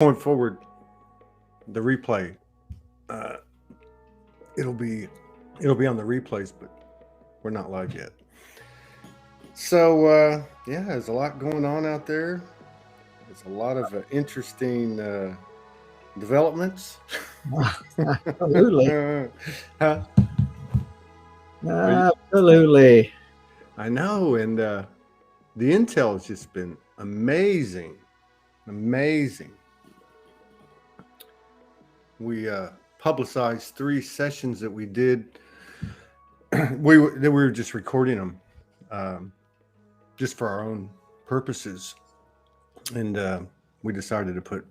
Going forward, the replay, uh, it'll be it'll be on the replays, but we're not live yet. So yeah, there's a lot going on out there. There's a lot of interesting developments. Absolutely. Huh? Absolutely. I know, and the intel has just been amazing, amazing. We publicized 3 sessions that we did. we were just recording them, just for our own purposes, and we decided to put.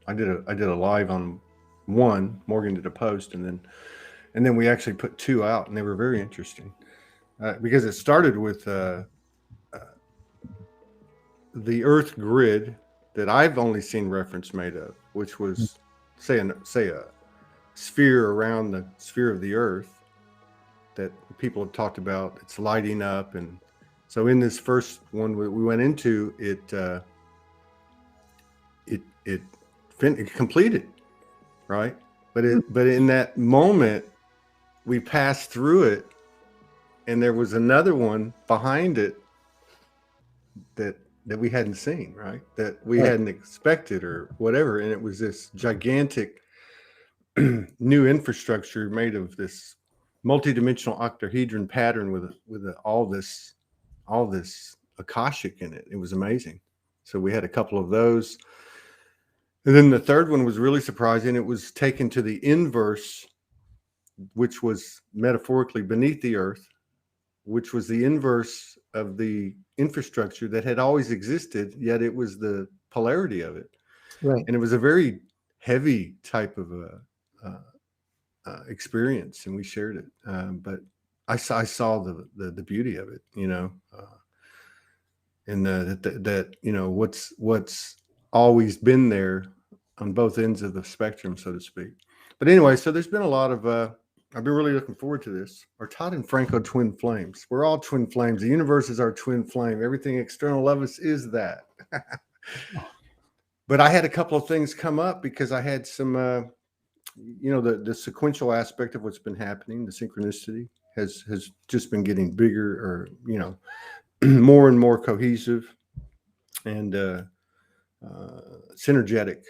I did a live on one. Morgan did a post, and then we actually put 2 out, and they were very interesting because it started with the Earth grid that I've only seen reference made of, which was say a sphere around the sphere of the Earth that people have talked about. It's lighting up, and so in this first one we went into it, it completed, right? But in that moment we passed through it, and there was another one behind it that we hadn't seen, right? That we hadn't expected or whatever, and it was this gigantic new infrastructure made of this multidimensional octahedron pattern with all this akashic in it. It was amazing. So we had a couple of those, and then the third one was really surprising. It was taken to the inverse, which was metaphorically beneath the Earth, which was the inverse of the infrastructure that had always existed, yet it was the polarity of it. Right. And it was a very heavy type of experience, and we shared it. But I saw the beauty of it, and that what's always been there on both ends of the spectrum, so to speak. But anyway, so there's been a lot of I've been really looking forward to this. Our Todd and Franco twin flames. We're all twin flames. The universe is our twin flame. Everything external of us is that. But I had a couple of things come up because I had some, the sequential aspect of what's been happening. The synchronicity has just been getting bigger, or more and more cohesive and synergetic.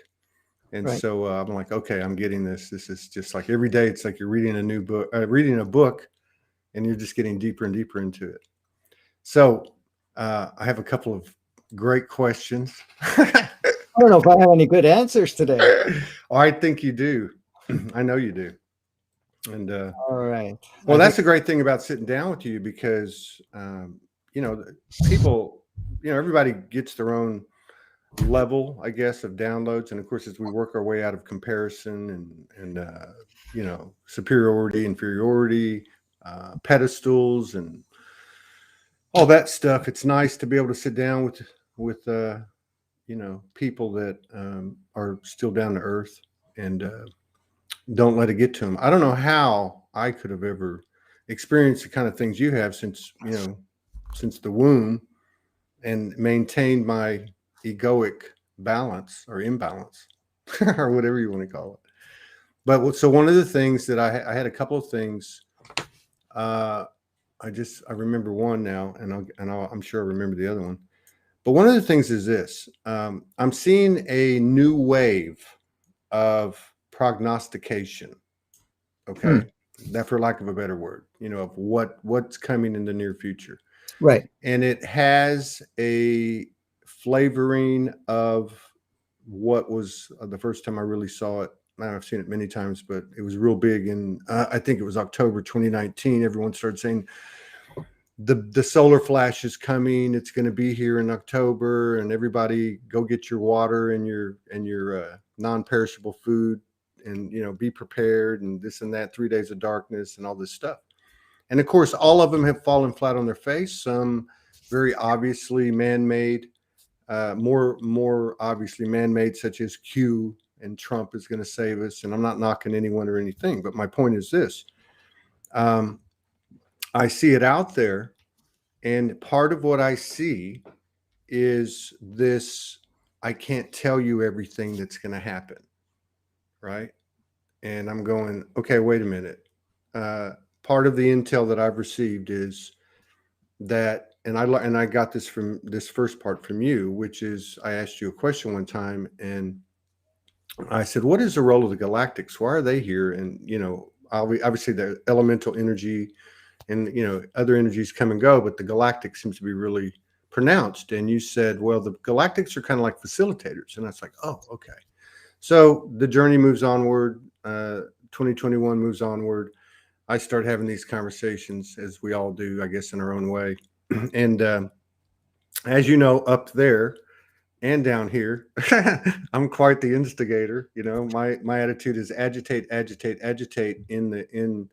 And so I'm like, okay, I'm getting this. This is just like every day. It's like you're reading a new book, reading a book, and you're just getting deeper and deeper into it. So I have a couple of great questions. I don't know if I have any good answers today. Oh, I think you do. I know you do. And all right. Well, that's the great thing about sitting down with you, because people, everybody gets their own level, I guess, of downloads, and of course, as we work our way out of comparison and superiority, inferiority, pedestals, and all that stuff, it's nice to be able to sit down with people that are still down to earth and don't let it get to them. I don't know how I could have ever experienced the kind of things you have since the womb, and maintained my egoic balance or imbalance or whatever you want to call it. But so one of the things that I had a couple of things. I remember one now, and I'm sure I remember the other one. But one of the things is this: I'm seeing a new wave of prognostication. Okay, that, for lack of a better word, of what's coming in the near future. Right. And it has a flavoring of what was the first time I really saw it. I've seen it many times, but it was real big. And I think it was October 2019. Everyone started saying the solar flash is coming. It's going to be here in October, and everybody go get your water and your non-perishable food, and be prepared, and this and that, 3 days of darkness and all this stuff. And of course, all of them have fallen flat on their face. Some very obviously man-made, more obviously man-made, such as Q and Trump is going to save us. And I'm not knocking anyone or anything, but my point is this: I see it out there, and part of what I see is this I can't tell you everything that's going to happen, right? And I'm going, okay, wait a minute. Part of the intel that I've received is that, and I got this from this first part from you, which is I asked you a question one time, and I said, "What is the role of the galactics? Why are they here?" And obviously the elemental energy and other energies come and go, but the galactic seems to be really pronounced. And you said, "Well, the galactics are kind of like facilitators," and I was like, "Oh, okay." So the journey moves onward. 2021 moves onward. I start having these conversations, as we all do, I guess, in our own way. And as you know, up there and down here, I'm quite the instigator. My attitude is agitate, agitate, agitate in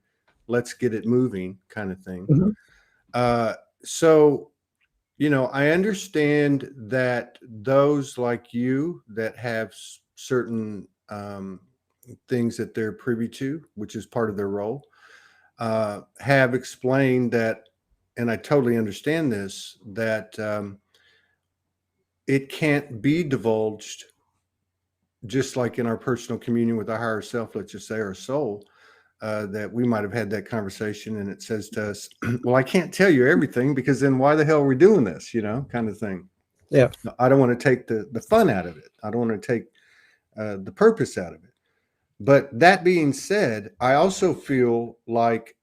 let's get it moving kind of thing. Mhm. So I understand that those like you that have certain things that they're privy to, which is part of their role, have explained that, and I totally understand this, that it can't be divulged, just like in our personal communion with our higher self, let's just say our soul, that we might have had that conversation and it says to us, well, I can't tell you everything because then why the hell are we doing this, kind of thing. Yeah. I don't want to take the fun out of it. I don't want to take the purpose out of it. But that being said, I also feel like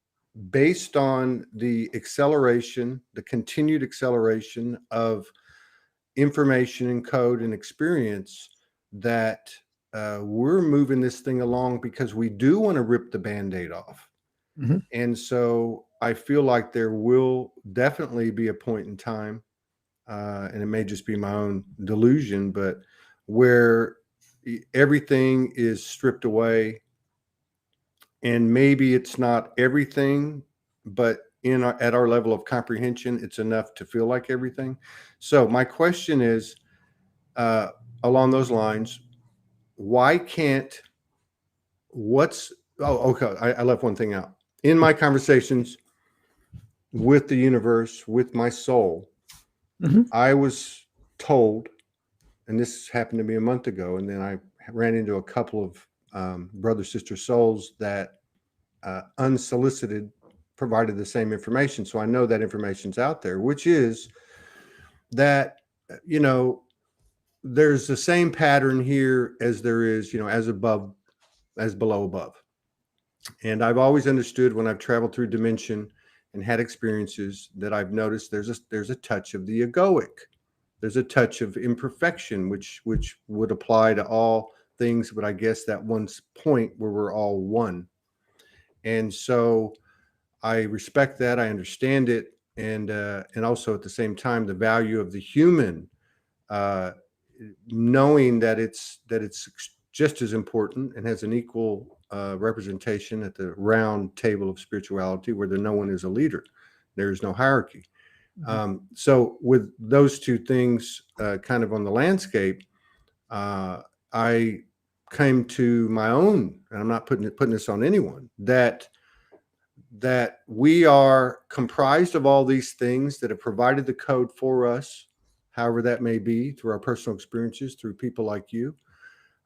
based on the acceleration, the continued acceleration of information and code and experience, that we're moving this thing along because we do want to rip the Band-Aid off. Mhm. And so I feel like there will definitely be a point in time, and it may just be my own delusion, but where everything is stripped away. And maybe it's not everything, but at our level of comprehension, it's enough to feel like everything. So my question is, uh, along those lines, why can't okay, I left one thing out. In my conversations with the universe, with my soul, Mhm. I was told, and this happened to me a month ago, and then I ran into a couple of brother sister souls that unsolicited provided the same information. So I know that information's out there, which is that, there's the same pattern here as there is, as above, as below above. And I've always understood when I've traveled through dimension and had experiences that I've noticed there's a touch of the egoic. There's a touch of imperfection, which would apply to all things, but I guess that one point where we're all one. And so I respect that. I understand it, and also at the same time the value of the human, uh, knowing that it's just as important and has an equal representation at the round table of spirituality, where no one is a leader, there is no hierarchy. So with those two things kind of on the landscape, I came to my own, and I'm not putting this on anyone, that we are comprised of all these things that have provided the code for us, however that may be, through our personal experiences, through people like you,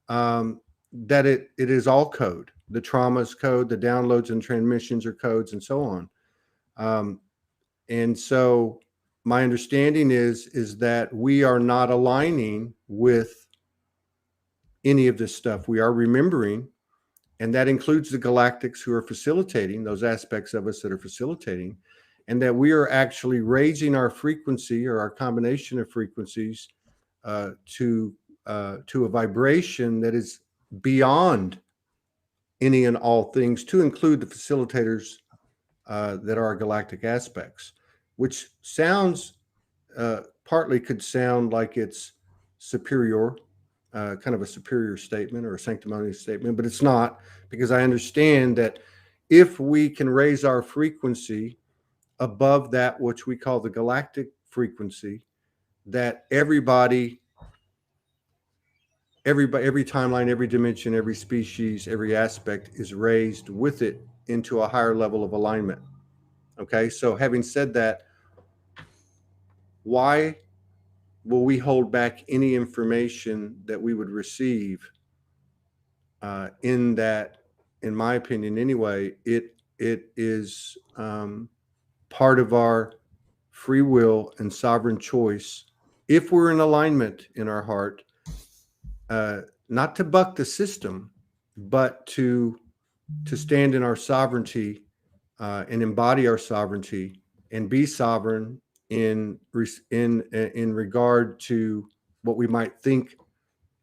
that it is all code. The trauma is code, the downloads and transmissions are codes, and so on. And so my understanding is that we are not aligning with any of this stuff. We are remembering, and that includes the galactics who are facilitating, those aspects of us that are facilitating, and that we are actually raising our frequency, or our combination of frequencies, to a vibration that is beyond any and all things, to include the facilitators that are galactic aspects, which sounds, partly could sound like it's superior, kind of a superior statement or a sanctimonious statement, but it's not, because I understand that if we can raise our frequency above that which we call the galactic frequency, that every timeline, every dimension, every species, every aspect is raised with it into a higher level of alignment. Okay, so having said that, why will we hold back any information that we would receive in that, in my opinion anyway, it is part of our free will and sovereign choice, if we're in alignment in our heart, not to buck the system, but to stand in our sovereignty and embody our sovereignty and be sovereign in regard to what we might think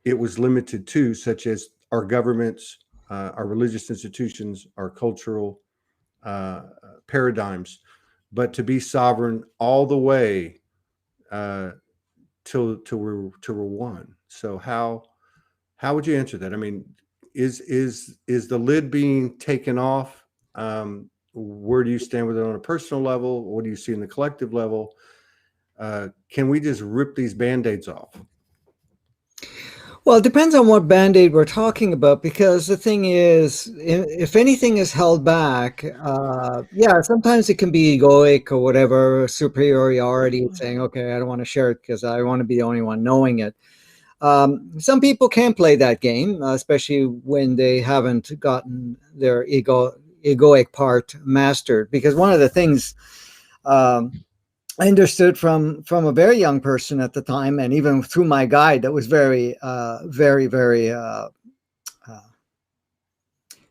it was limited to, such as our governments, our religious institutions, our cultural paradigms, but to be sovereign all the way till we're one. So how would you answer that? I mean, is the lid being taken off? Where do you stand with it on a personal level? What do you see in the collective level? Can we just rip these Band-Aids off? Well, it depends on what Band-Aid we're talking about, because the thing is, if anything is held back, yeah, sometimes it can be egoic or whatever, superiority, saying, okay, I don't want to share it because I want to be the only one knowing it. Some people can play that game, especially when they haven't gotten their egoic part mastered. Because one of the things I understood from a very young person at the time, and even through my guide, that was very,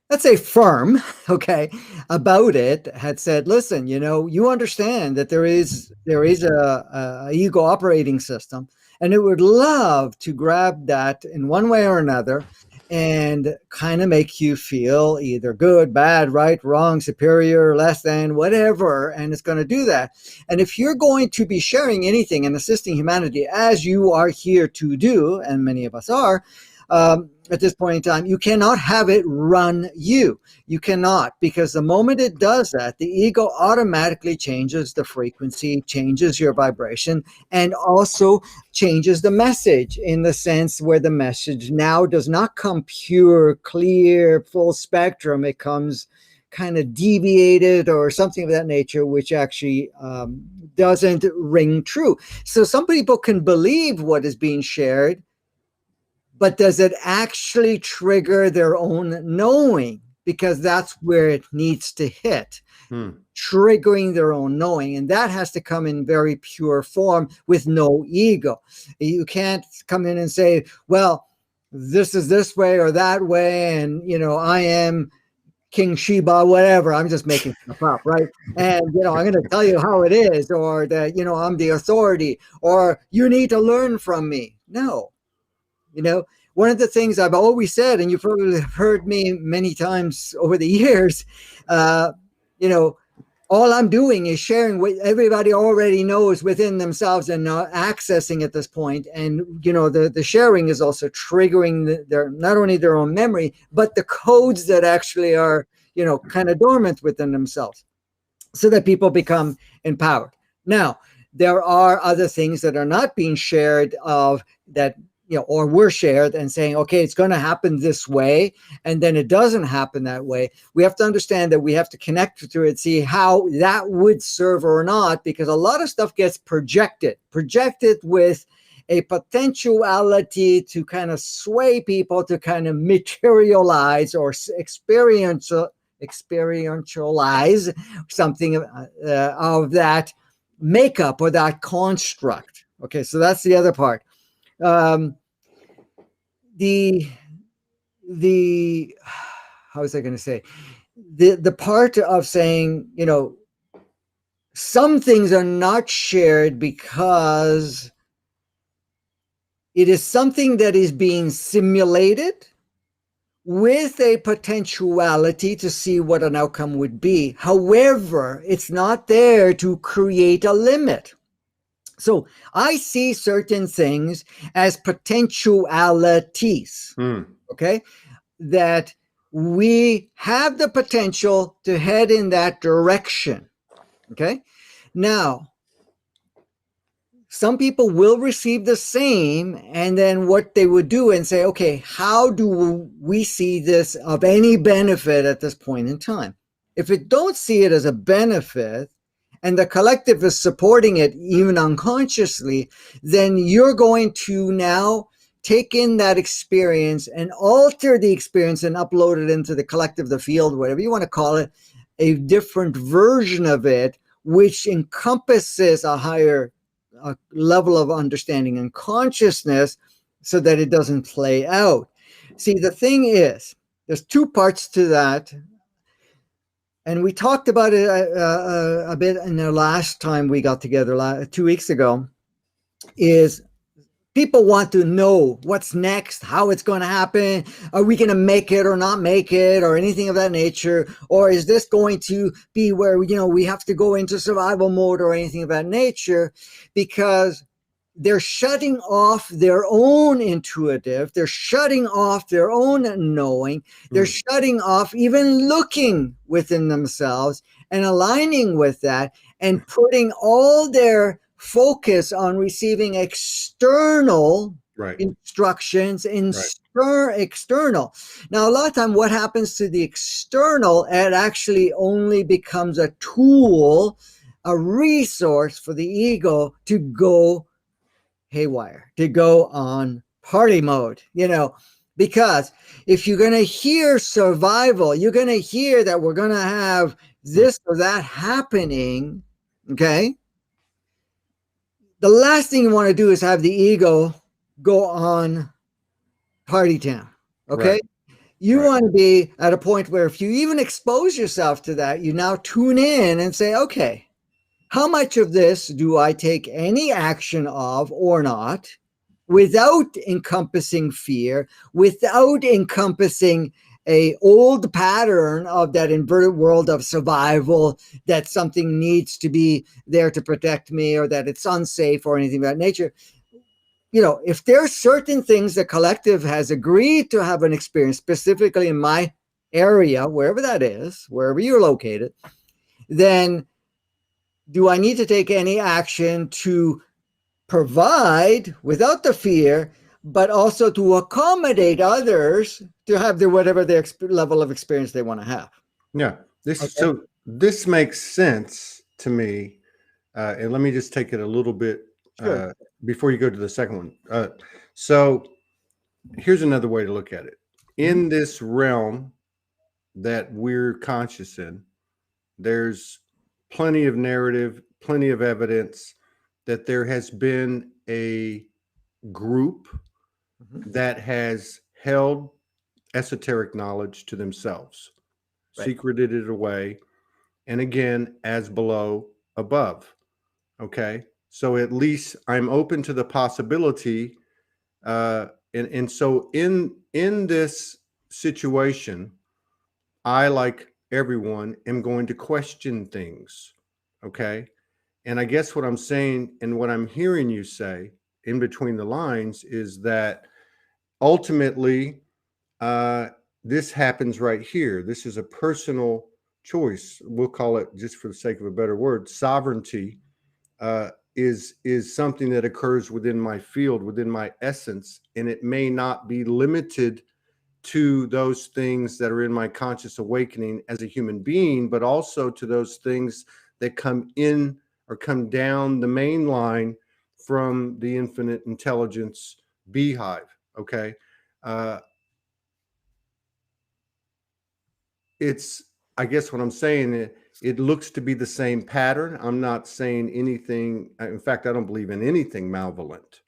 let's say firm, okay, about it, had said, listen, you understand that there is a ego operating system, and it would love to grab that in one way or another and kind of make you feel either good, bad, right, wrong, superior, less than, whatever, and it's going to do that. And if you're going to be sharing anything and assisting humanity as you are here to do, and many of us are, at this point in time, you cannot have it run you. You cannot, because the moment it does that, the ego automatically changes the frequency, changes your vibration, and also changes the message, in the sense where the message now does not come pure, clear, full spectrum. It comes kind of deviated or something of that nature, which actually doesn't ring true. So some people can believe what is being shared, but does it actually trigger their own knowing? Because that's where it needs to hit, triggering their own knowing. And that has to come in very pure form with no ego. You can't come in and say, well, this is this way or that way, and, I am King Sheba, whatever. I'm just making stuff up, right? And, I'm going to tell you how it is, or that, I'm the authority, or you need to learn from me. No. One of the things I've always said, and you've probably heard me many times over the years, all I'm doing is sharing what everybody already knows within themselves and not accessing at this point. And, the sharing is also triggering their not only their own memory, but the codes that actually are, kind of dormant within themselves, so that people become empowered. Now, there are other things that are not being shared or were shared, and saying, okay, it's going to happen this way, and then it doesn't happen that way. We have to understand that we have to connect to it, see how that would serve or not, because a lot of stuff gets projected with a potentiality to kind of sway people to kind of materialize or experientialize something of that makeup or that construct. Okay, so that's the other part. The how was I going to say, the part of saying, some things are not shared because it is something that is being simulated with a potentiality to see what an outcome would be. However, it's not there to create a limit. So I see certain things as potentialities, okay, that we have the potential to head in that direction, okay? Now, some people will receive the same, and then what they would do and say, okay, how do we see this of any benefit at this point in time? If it don't see it as a benefit, and the collective is supporting it even unconsciously, then you're going to now take in that experience and alter the experience and upload it into the collective, the field, whatever you want to call it, a different version of it, which encompasses a higher level of understanding and consciousness so that it doesn't play out. See, the thing is, there's two parts to that. And we talked about it a bit in the last time we got together 2 weeks ago, is people want to know what's next, how it's going to happen. Are we going to make it or not make it, or anything of that nature? Or is this going to be where, we have to go into survival mode or anything of that nature? Because they're shutting off their own intuitive, they're shutting off their own knowing, they're shutting off even looking within themselves and aligning with that, and putting all their focus on receiving external instructions external. Now, a lot of time what happens to the external, it actually only becomes a tool, a resource for the ego to go haywire, to go on party mode, because if you're going to hear survival, you're going to hear that we're going to have this or that happening, okay? The last thing you want to do is have the ego go on party town, okay? You want to be at a point where if you even expose yourself to that, you now tune in and say, okay, how much of this do I take any action of or not, without encompassing fear, without encompassing a old pattern of that inverted world of survival, that something needs to be there to protect me, or that it's unsafe or anything of that nature. If there are certain things the collective has agreed to have an experience, specifically in my area, wherever that is, wherever you're located, then do I need to take any action to provide without the fear, but also to accommodate others to have whatever their level of experience they want to have? Yeah. So this makes sense to me. And let me just take it a little bit before you go to the second one. So here's another way to look at it. In this realm that we're conscious in, there's plenty of narrative, plenty of evidence that there has been a group that has held esoteric knowledge to themselves, secreted it away, and again, as below, above. Okay, so at least I'm open to the possibility, and so in this situation, I, like everyone, am going to question things. Okay. And I guess what I'm saying and what I'm hearing you say in between the lines is that ultimately, this happens right here. This is a personal choice. We'll call it, just for the sake of a better word, sovereignty, is something that occurs within my field, within my essence, and it may not be limited to those things that are in my conscious awakening as a human being, but also to those things that come in or come down the main line from the infinite intelligence beehive. Okay. I guess what I'm saying, it looks to be the same pattern. I'm not saying anything. In fact, I don't believe in anything malevolent.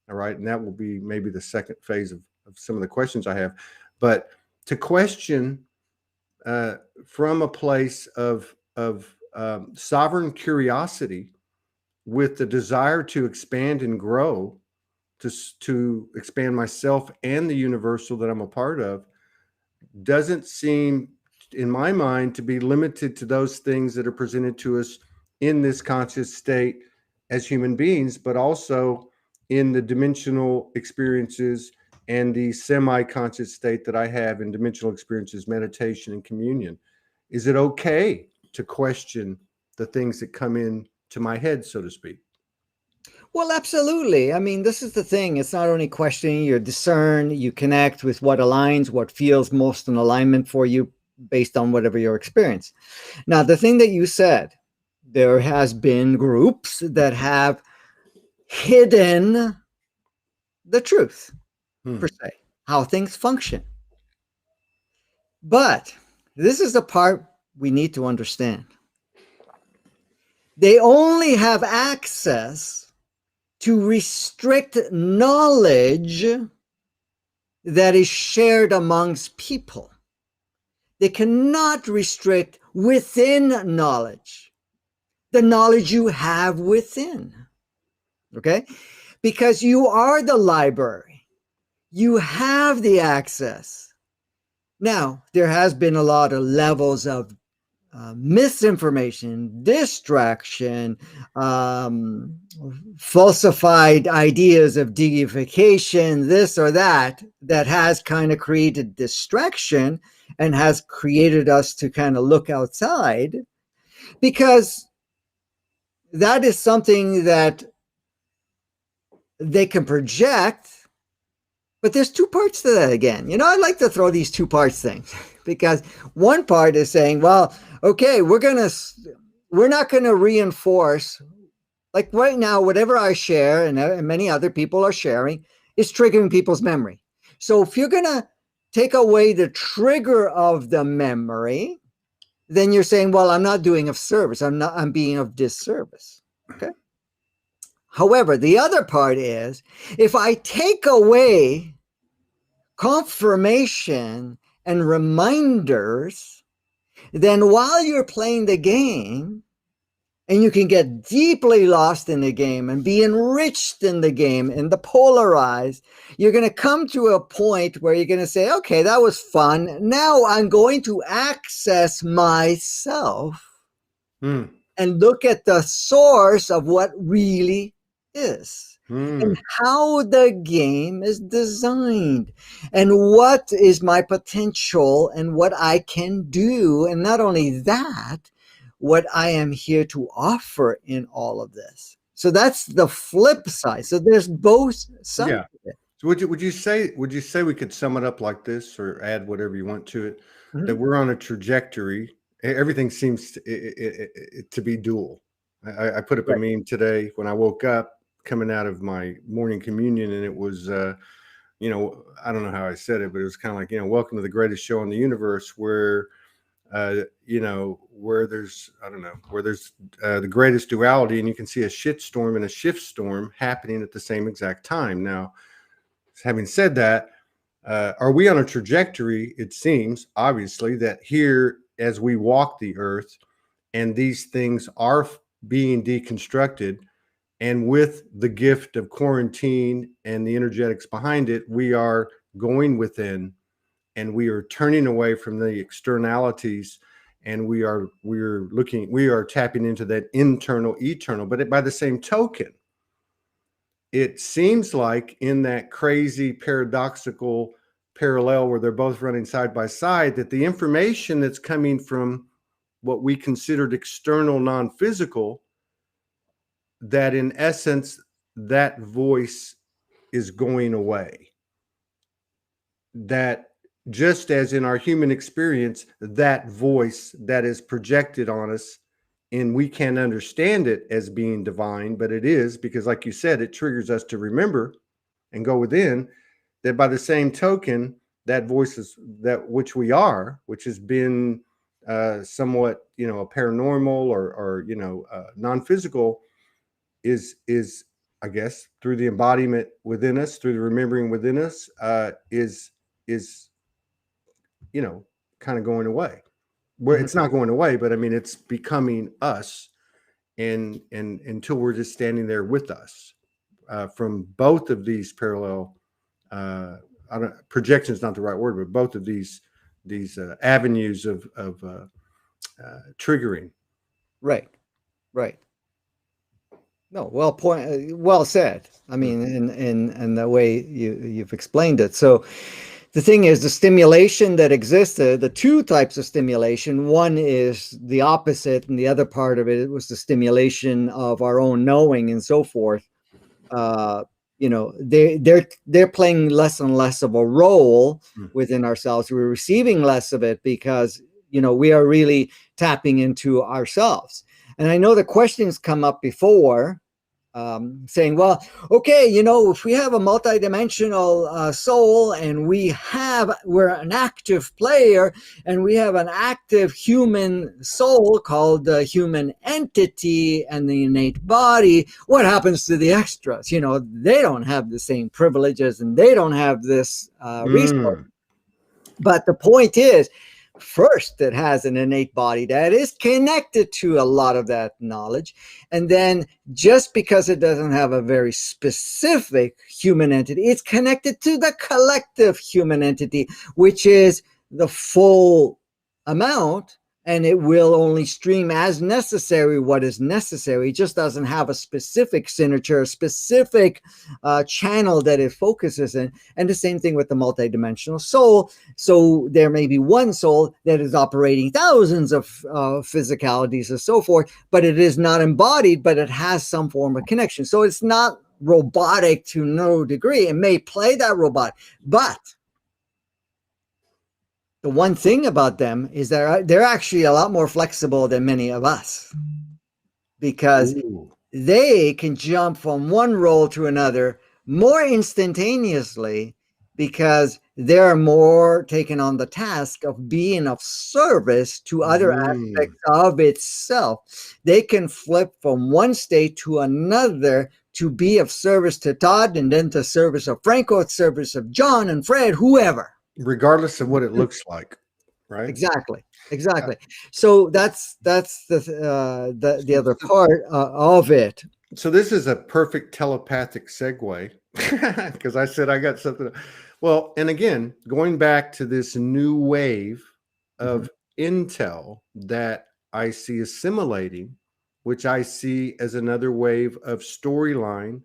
All right. And that will be maybe the second phase of some of the questions I have. But to question from a place of sovereign curiosity, with the desire to expand and grow, to expand myself and the universal that I'm a part of, doesn't seem, in my mind, to be limited to those things that are presented to us in this conscious state as human beings, but also in the dimensional experiences and the semi-conscious state that I have in dimensional experiences, meditation and communion. Is it okay to question the things that come in to my head, so to speak? Well, absolutely. I mean, this is the thing. It's not only questioning, you discern, you connect with what aligns, what feels most in alignment for you based on whatever your experience. Now, the thing that you said, there has been groups that have hidden the truth, per se, how things function. But this is the part we need to understand. They only have access to restrict knowledge that is shared amongst people. They cannot restrict within knowledge, the knowledge you have within. Okay? Because you are the library. You have the access. Now, there has been a lot of levels of misinformation, distraction, falsified ideas of deification, this or that, that has kind of created distraction and has created us to kind of look outside, because that is something that they can project. But there's two parts to that again. You know, I like to throw these two parts things, because one part is saying, well, okay, we're not going to reinforce, like right now, whatever I share and many other people are sharing is triggering people's memory. So if you're going to take away the trigger of the memory, then you're saying, well, I'm not doing of service. I'm being of disservice. Okay. However, the other part is, if I take away confirmation and reminders, then while you're playing the game, and you can get deeply lost in the game and be enriched in the game and the polarized, you're going to come to a point where you're going to say, okay, that was fun. Now I'm going to access myself and look at the source of what really is and how the game is designed and what is my potential and what I can do. And not only that, what I am here to offer in all of this. So that's the flip side. So there's both sides. Yeah. So would you say we could sum it up like this, or add whatever you want to it, that we're on a trajectory? Everything seems to be dual. I put up a meme today when I woke up coming out of my morning communion, and it was, you know, I don't know how I said it, but it was kind of like, you know, welcome to the greatest show in the universe, where you know, where there's, I don't know, where there's the greatest duality, and you can see a shit storm and a shift storm happening at the same exact time. Now, having said that, are we on a trajectory? It seems, obviously, that here, as we walk the earth and these things are being deconstructed, and with the gift of quarantine and the energetics behind it, we are going within, and we are turning away from the externalities, and we are tapping into that internal eternal. But by the same token, it seems like in that crazy paradoxical parallel where they're both running side by side, that the information that's coming from what we considered external, non-physical, that in essence, that voice is going away. That just as in our human experience, that voice that is projected on us, and we can't understand it as being divine, but it is, because like you said, it triggers us to remember and go within, that by the same token, that voice is that which we are, which has been somewhat, you know, a paranormal or you know, non-physical, is I guess through the embodiment within us, through the remembering within us, is you know, kind of going away. Where it's not going away, but I mean, it's becoming us, and until we're just standing there with us, from both of these parallel, projection is not the right word, but both of these avenues of triggering. Right. No, well said. I mean, in the way you've explained it. So the thing is, the stimulation that existed, the two types of stimulation, one is the opposite, and the other part of it was the stimulation of our own knowing and so forth. You know, they're playing less and less of a role within ourselves. We're receiving less of it because, you know, we are really tapping into ourselves. And I know the questions come up before, saying, well, okay, if we have a multidimensional soul and we're an active player and we have an active human soul called the human entity and the innate body, what happens to the extras? They don't have the same privileges and they don't have this resource. But the point is, first, it has an innate body that is connected to a lot of that knowledge. And then just because it doesn't have a very specific human entity, it's connected to the collective human entity, which is the full amount. And it will only stream as necessary what is necessary. It just doesn't have a specific signature, a specific channel that it focuses in. And the same thing with the multidimensional soul. So there may be one soul that is operating thousands of physicalities and so forth, but it is not embodied, but it has some form of connection. So it's not robotic to no degree. It may play that robot, but the one thing about them is that they're actually a lot more flexible than many of us, because they can jump from one role to another more instantaneously, because they're more taken on the task of being of service to other aspects of itself. They can flip from one state to another to be of service to Todd, and then to service of Franco, service of John and Fred, whoever. Regardless of what it looks like, right? Exactly. So that's the other part of it. So this is a perfect telepathic segue, because I said I got something. Well, and again, going back to this new wave of intel that I see assimilating, which I see as another wave of storyline,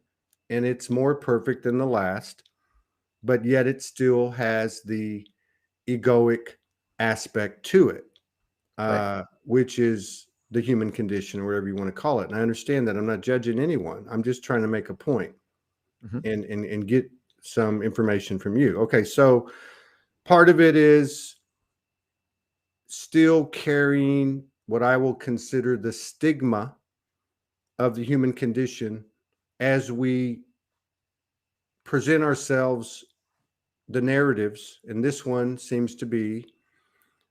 and it's more perfect than the last, but yet it still has the egoic aspect to it, Right. which is the human condition, or whatever you want to call it. And I understand that I'm not judging anyone. I'm just trying to make a point and get some information from you. Okay, so part of it is still carrying what I will consider the stigma of the human condition as we present ourselves the narratives, and this one seems to be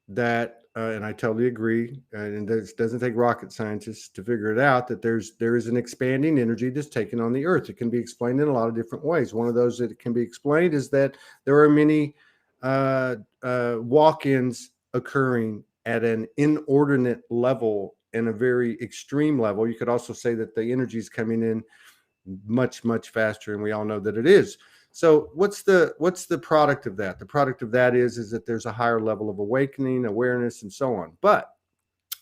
that, and I totally agree, and this doesn't take rocket scientists to figure it out, that there is an expanding energy that's taken on the earth. It can be explained in a lot of different ways. One of those that can be explained is that there are many walk-ins occurring at an inordinate level and a very extreme level. You could also say that the energy is coming in much, much faster, and we all know that it is. So what's the product of that? The product of that is that there's a higher level of awakening, awareness, and so on. But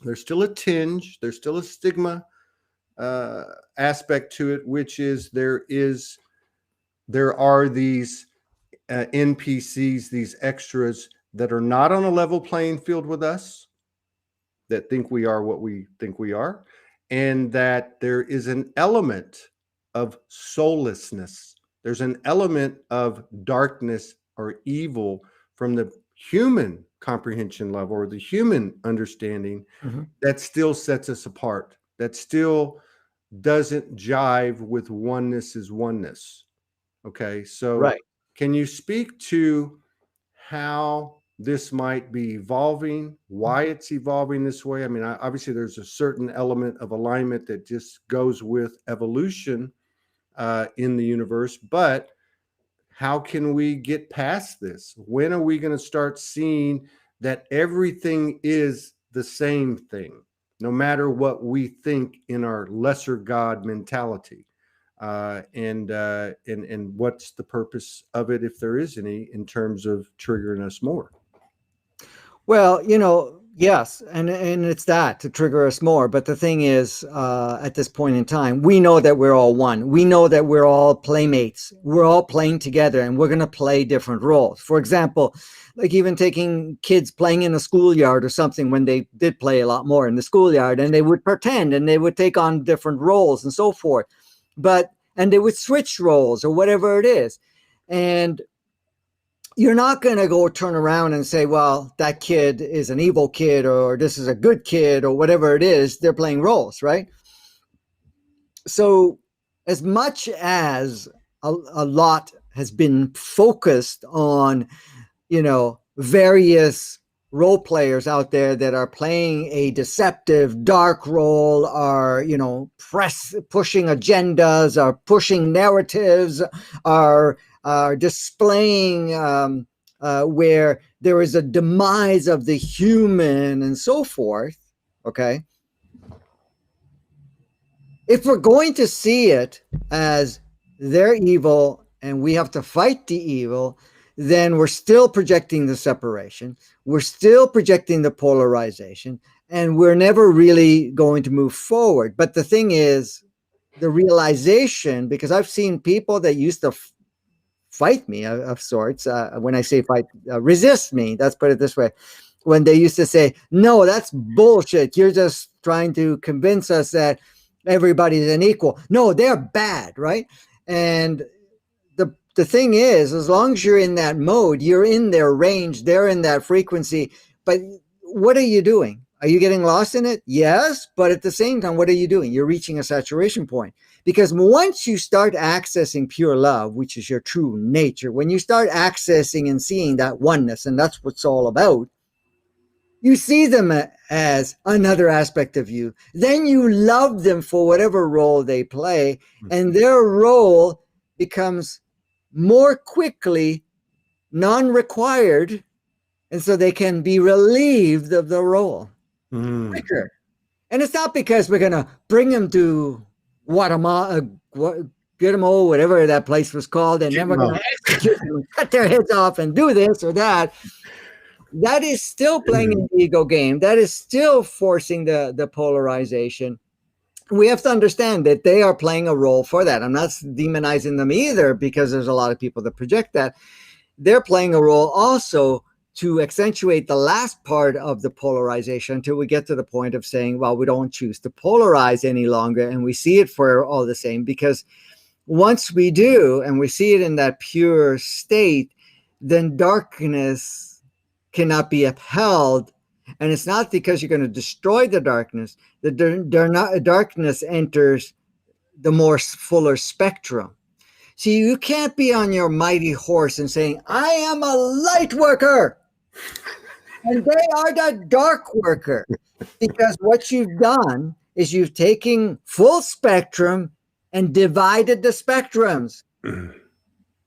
there's still a tinge, there's still a stigma aspect to it, which is there are these NPCs, these extras that are not on a level playing field with us, that think we are what we think we are, and that there is an element of soullessness. There's an element of darkness or evil from the human comprehension level, or the human understanding, that still sets us apart, that still doesn't jive with oneness is oneness. Okay, so can you speak to how this might be evolving, why it's evolving this way? I mean, obviously there's a certain element of alignment that just goes with evolution in the universe, but how can we get past this? When are we going to start seeing that everything is the same thing, no matter what we think in our lesser God mentality? And what's the purpose of it, if there is any, in terms of triggering us more? Well, yes, and it's that to trigger us more. But the thing is, at this point in time, we know that we're all one. We know that we're all playmates. We're all playing together, and we're going to play different roles. For example, like even taking kids playing in a schoolyard or something, when they did play a lot more in the schoolyard, and they would pretend and they would take on different roles and so forth. And they would switch roles or whatever it is. And you're not going to go turn around and say, well, that kid is an evil kid, or this is a good kid, or whatever it is. They're playing roles, right? So as much as a lot has been focused on, various role players out there that are playing a deceptive dark role, are, pushing agendas, are pushing narratives, are displaying where there is a demise of the human and so forth. Okay. If we're going to see it as they're evil and we have to fight the evil, then we're still projecting the separation. We're still projecting the polarization, and we're never really going to move forward. But the thing is, the realization, because I've seen people that used to fight me of sorts, when I say fight, resist me, let's put it this way, when they used to say, no, that's bullshit. You're just trying to convince us that everybody's an equal. No, they're bad, right? And the thing is, as long as you're in that mode, you're in their range, they're in that frequency. But what are you doing? Are you getting lost in it? Yes, but at the same time, what are you doing? You're reaching a saturation point. Because once you start accessing pure love, which is your true nature, when you start accessing and seeing that oneness, and that's what it's all about, you see them as another aspect of you. Then you love them for whatever role they play, and their role becomes more quickly non-required, and so they can be relieved of the role quicker. And it's not because we're going to bring them to Guatemala, Guatemala, whatever that place was called, and then we're going to execute them, cut their heads off and do this or that. That is still playing an ego game. That is still forcing the polarization. We have to understand that they are playing a role for that. I'm not demonizing them either, because there's a lot of people that project that. They're playing a role also to accentuate the last part of the polarization until we get to the point of saying, well, we don't choose to polarize any longer, and we see it for all the same. Because once we do, and we see it in that pure state, then darkness cannot be upheld. And it's not because you're going to destroy the darkness. The darkness enters the more fuller spectrum. See, you can't be on your mighty horse and saying, I am a light worker, and they are the dark worker. Because what you've done is you've taken full spectrum and divided the spectrums.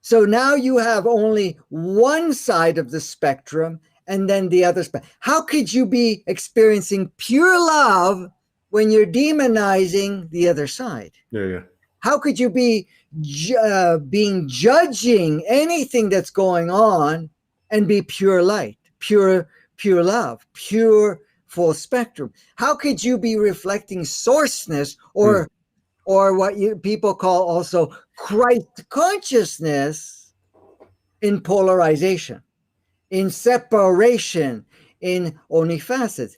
So now you have only one side of the spectrum and then the other spectrum. How could you be experiencing pure love when you're demonizing the other side? Yeah. How could you be judging anything that's going on and be pure light, pure love, pure full spectrum? How could you be reflecting sourceness, or what people call also Christ consciousness, in polarization, in separation, in only facets?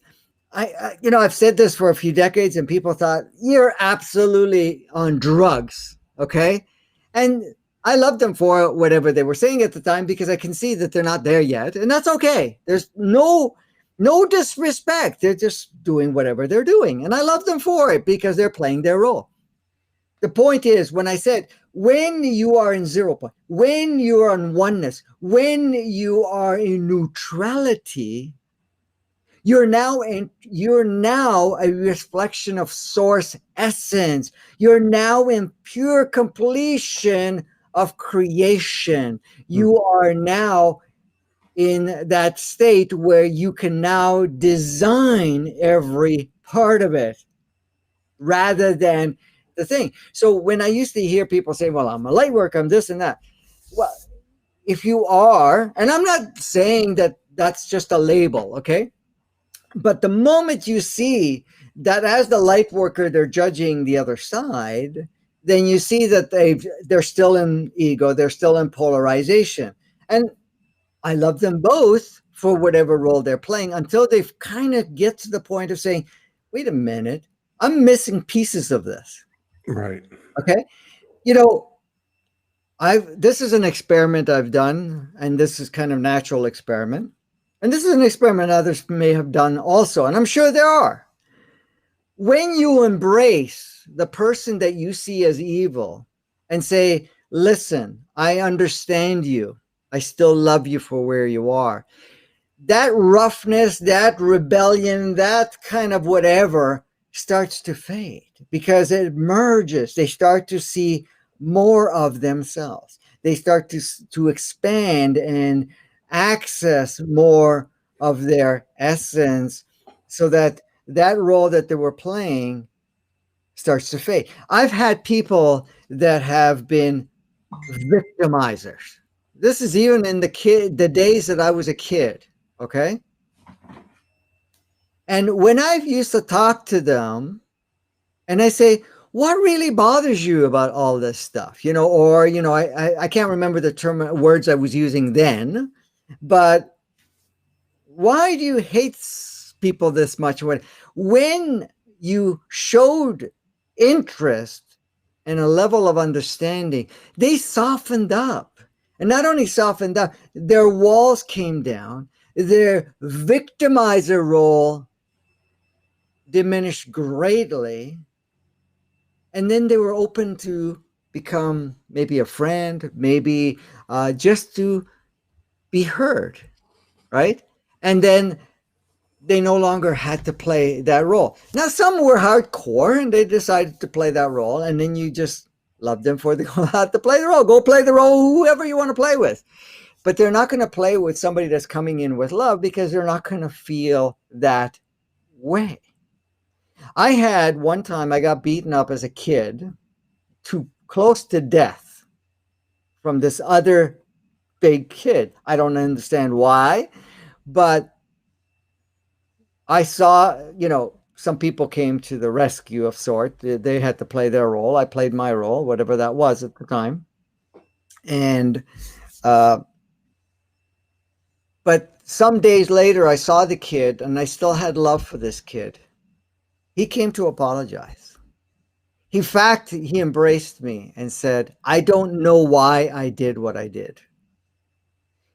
I've said this for a few decades, and people thought, you're absolutely on drugs, okay? And I love them for whatever they were saying at the time, because I can see that they're not there yet, and that's okay. There's no disrespect. They're just doing whatever they're doing, and I love them for it, because they're playing their role. The point is, when I said, when you are in 0 point, when you are in oneness, when you are in neutrality, you're now a reflection of source essence. You're now in pure completion of creation. You are now in that state where you can now design every part of it, rather than the thing. So when I used to hear people say, well, I'm a light worker, I'm this and that. Well, if you are, and I'm not saying that that's just a label, okay? But the moment you see that as the light worker, they're judging the other side, then you see that they're still in ego, they're still in polarization. And I love them both for whatever role they're playing, until they kind of get to the point of saying, wait a minute, I'm missing pieces of this. Right. Okay. This is an experiment I've done, and this is kind of natural experiment. And this is an experiment others may have done also, and I'm sure there are. When you embrace the person that you see as evil and say, listen, I understand you. I still love you for where you are. That roughness, that rebellion, that kind of whatever starts to fade because it merges. They start to see more of themselves. They start to expand and access more of their essence so that that role that they were playing starts to fade. I've had people that have been victimizers. This is even in the days that I was a kid, okay? And when I used to talk to them and I say, what really bothers you about all this stuff? Or, I can't remember the words I was using then, but why do you hate people this much? When you showed interest and a level of understanding, they softened up. And not only softened up, their walls came down, their victimizer role diminished greatly. And then they were open to become maybe a friend, maybe just to be heard, right? And then they no longer had to play that role. Now, some were hardcore and they decided to play that role, and then you just love them for the how to play the role. Go play the role, whoever you want to play with. But they're not going to play with somebody that's coming in with love because they're not going to feel that way. I had one time I got beaten up as a kid to close to death from this other big kid. I don't understand why, but I saw, some people came to the rescue of sort. They had to play their role. I played my role, whatever that was at the time. And, but some days later, I saw the kid and I still had love for this kid. He came to apologize. In fact, he embraced me and said, I don't know why I did what I did.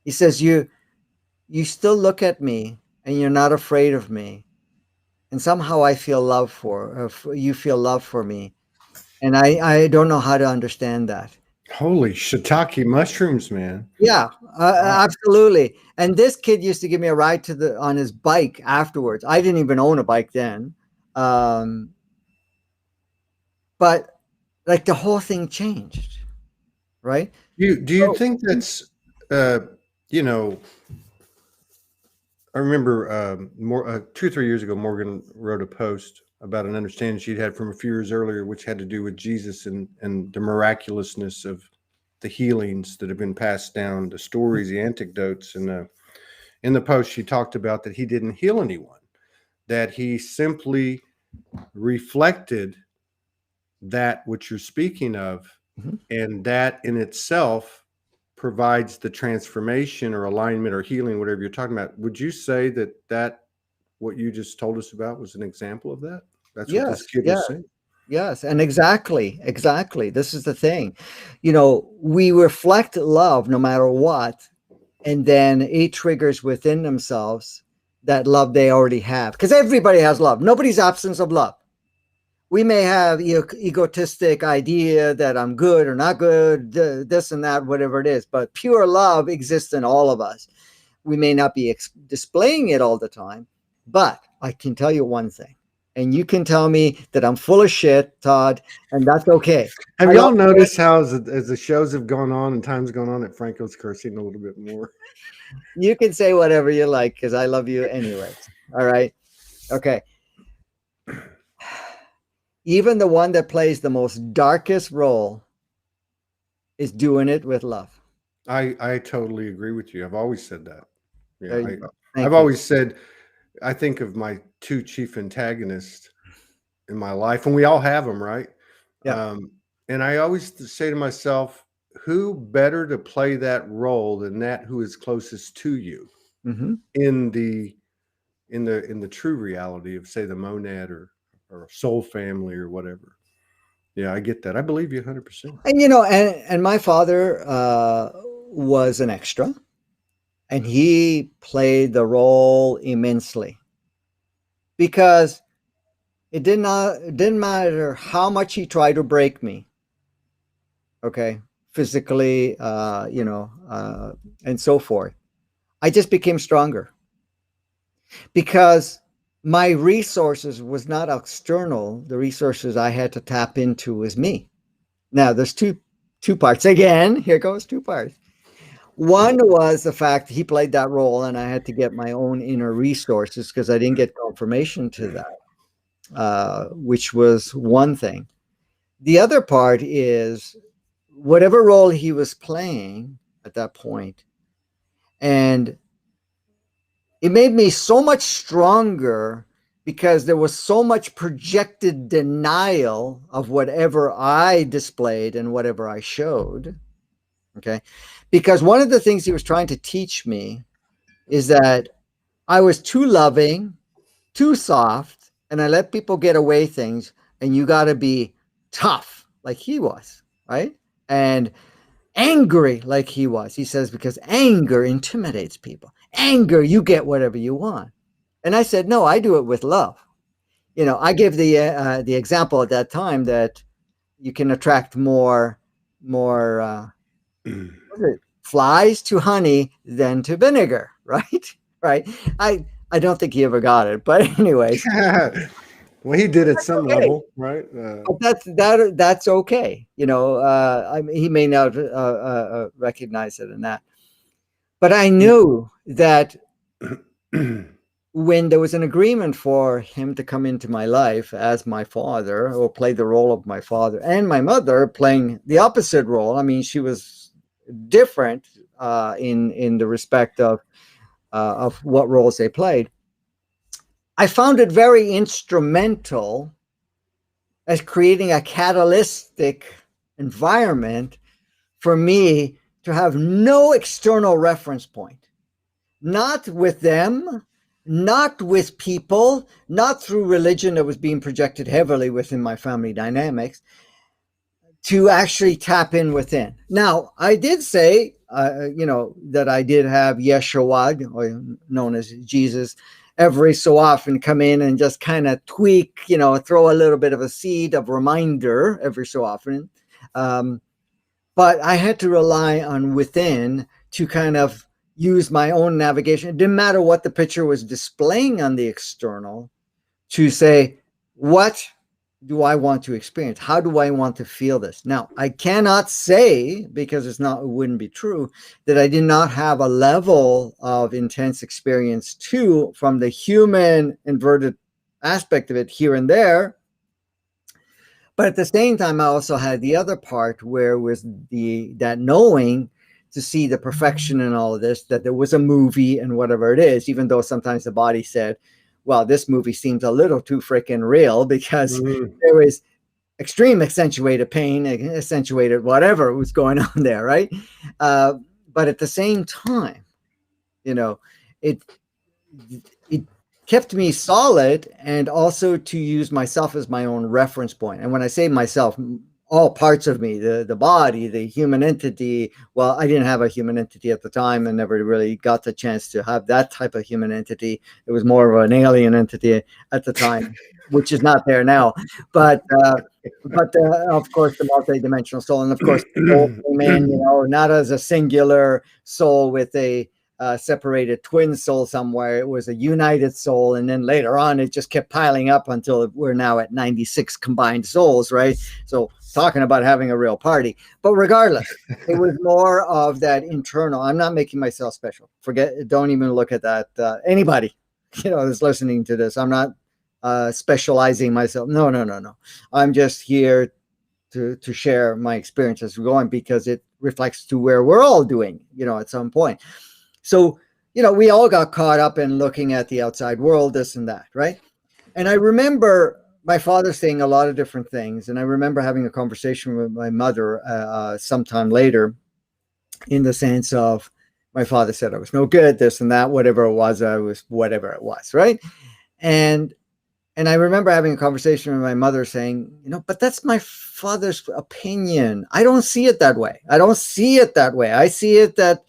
He says, you still look at me and you're not afraid of me. And somehow I feel love you feel love for me. And I don't know how to understand that. Holy shiitake mushrooms, man. Yeah, Wow. absolutely. And this kid used to give me a ride on his bike afterwards. I didn't even own a bike then. But like the whole thing changed, right? Do you So, think that's uh you know I remember more 2 or 3 years ago Morgan wrote a post about an understanding she'd had from a few years earlier, which had to do with Jesus and the miraculousness of the healings that have been passed down, the stories, the anecdotes. And in the post, she talked about that he didn't heal anyone, that he simply reflected that which you're speaking of, mhm. and that in itself provides the transformation or alignment or healing, whatever you're talking about. Would you say that what you just told us about was an example of that? That's what this Yes, kid yes, was saying. yes. And exactly, exactly. This is the thing. We reflect love no matter what. And then it triggers within themselves that love they already have. Because everybody has love. Nobody's absence of love. We may have egotistic idea that I'm good or not good, this and that, whatever it is. But pure love exists in all of us. We may not be displaying it all the time, but I can tell you one thing. And you can tell me that I'm full of shit, Todd, and that's okay. Have I y'all don't care. noticed how as the shows have gone on and time's gone on that Franco's cursing a little bit more? You can say whatever you like because I love you anyways. All right. Okay. Even the one that plays the most darkest role is doing it with love. I totally agree with you. I've always said that. Yeah, There you go. I've Thank you. always said I think of my two chief antagonists in my life, and we all have them, right? Yeah. And I always say to myself, who better to play that role than that who is closest to you Mm-hmm. in the true reality of, say, the monad or soul family or whatever. Yeah, I get that. I believe you 100%. And, and my father was an extra, and he played the role immensely, because it didn't matter how much he tried to break me, okay, physically, and so forth. I just became stronger, because my resources was not external. The resources I had to tap into was me. Now there's two parts. Again, here goes two parts. One was the fact he played that role, and I had to get my own inner resources because I didn't get confirmation to that, which was one thing. The other part is whatever role he was playing at that point, and it made me so much stronger because there was so much projected denial of whatever I displayed and whatever I showed. Okay. Because one of the things he was trying to teach me is that I was too loving, too soft, and I let people get away things, and you got to be tough like he was, right? And angry like he was. He says, because anger intimidates people. Anger, you get whatever you want. And I said, no, I do it with love. I gave the example at that time that you can attract more flies to honey than to vinegar, right? Right. I don't think he ever got it, but anyways. Well, he did at some level, right? But that's okay. He may not recognize it in that. But I knew that when there was an agreement for him to come into my life as my father, or play the role of my father, and my mother playing the opposite role. I mean, she was different in the respect of what roles they played. I found it very instrumental as creating a catalytic environment for me to have no external reference point, not with them, not with people, not through religion that was being projected heavily within my family dynamics, to actually tap in within. Now, I did say, that I did have Yeshua, or known as Jesus, every so often come in and just kind of tweak, throw a little bit of a seed of reminder every so often. But I had to rely on within to kind of use my own navigation. It didn't matter what the picture was displaying on the external, to say, what do I want to experience? How do I want to feel this? Now, I cannot say, because it wouldn't be true, that I did not have a level of intense experience too, from the human inverted aspect of it here and there. But at the same time, I also had the other part where was that knowing, to see the perfection in all of this, that there was a movie and whatever it is, even though sometimes the body said, well, this movie seems a little too freaking real, because there was extreme accentuated pain, accentuated whatever was going on there, right? But at the same time, it kept me solid, and also to use myself as my own reference point. And when I say myself, all parts of me, the body, the human entity. Well, I didn't have a human entity at the time, and never really got the chance to have that type of human entity. It was more of an alien entity at the time, which is not there now. But of course, the multidimensional soul, and of course, the soul came in, not as a singular soul with a separated twin soul somewhere. It was a united soul, and then later on, it just kept piling up until we're now at 96 combined souls, right? So, talking about having a real party. But regardless, it was more of that internal. I'm not making myself special. Don't even look at that. Anybody, that's listening to this, I'm not specializing myself. No. I'm just here to share my experience as we're going, because it reflects to where we're all doing, at some point. So, we all got caught up in looking at the outside world, this and that, right? And I remember my father saying a lot of different things. And I remember having a conversation with my mother sometime later, in the sense of, my father said I was no good, this and that, whatever it was, I was whatever it was, right? And And I remember having a conversation with my mother saying, but that's my father's opinion. I don't see it that way. I don't see it that way. I see it that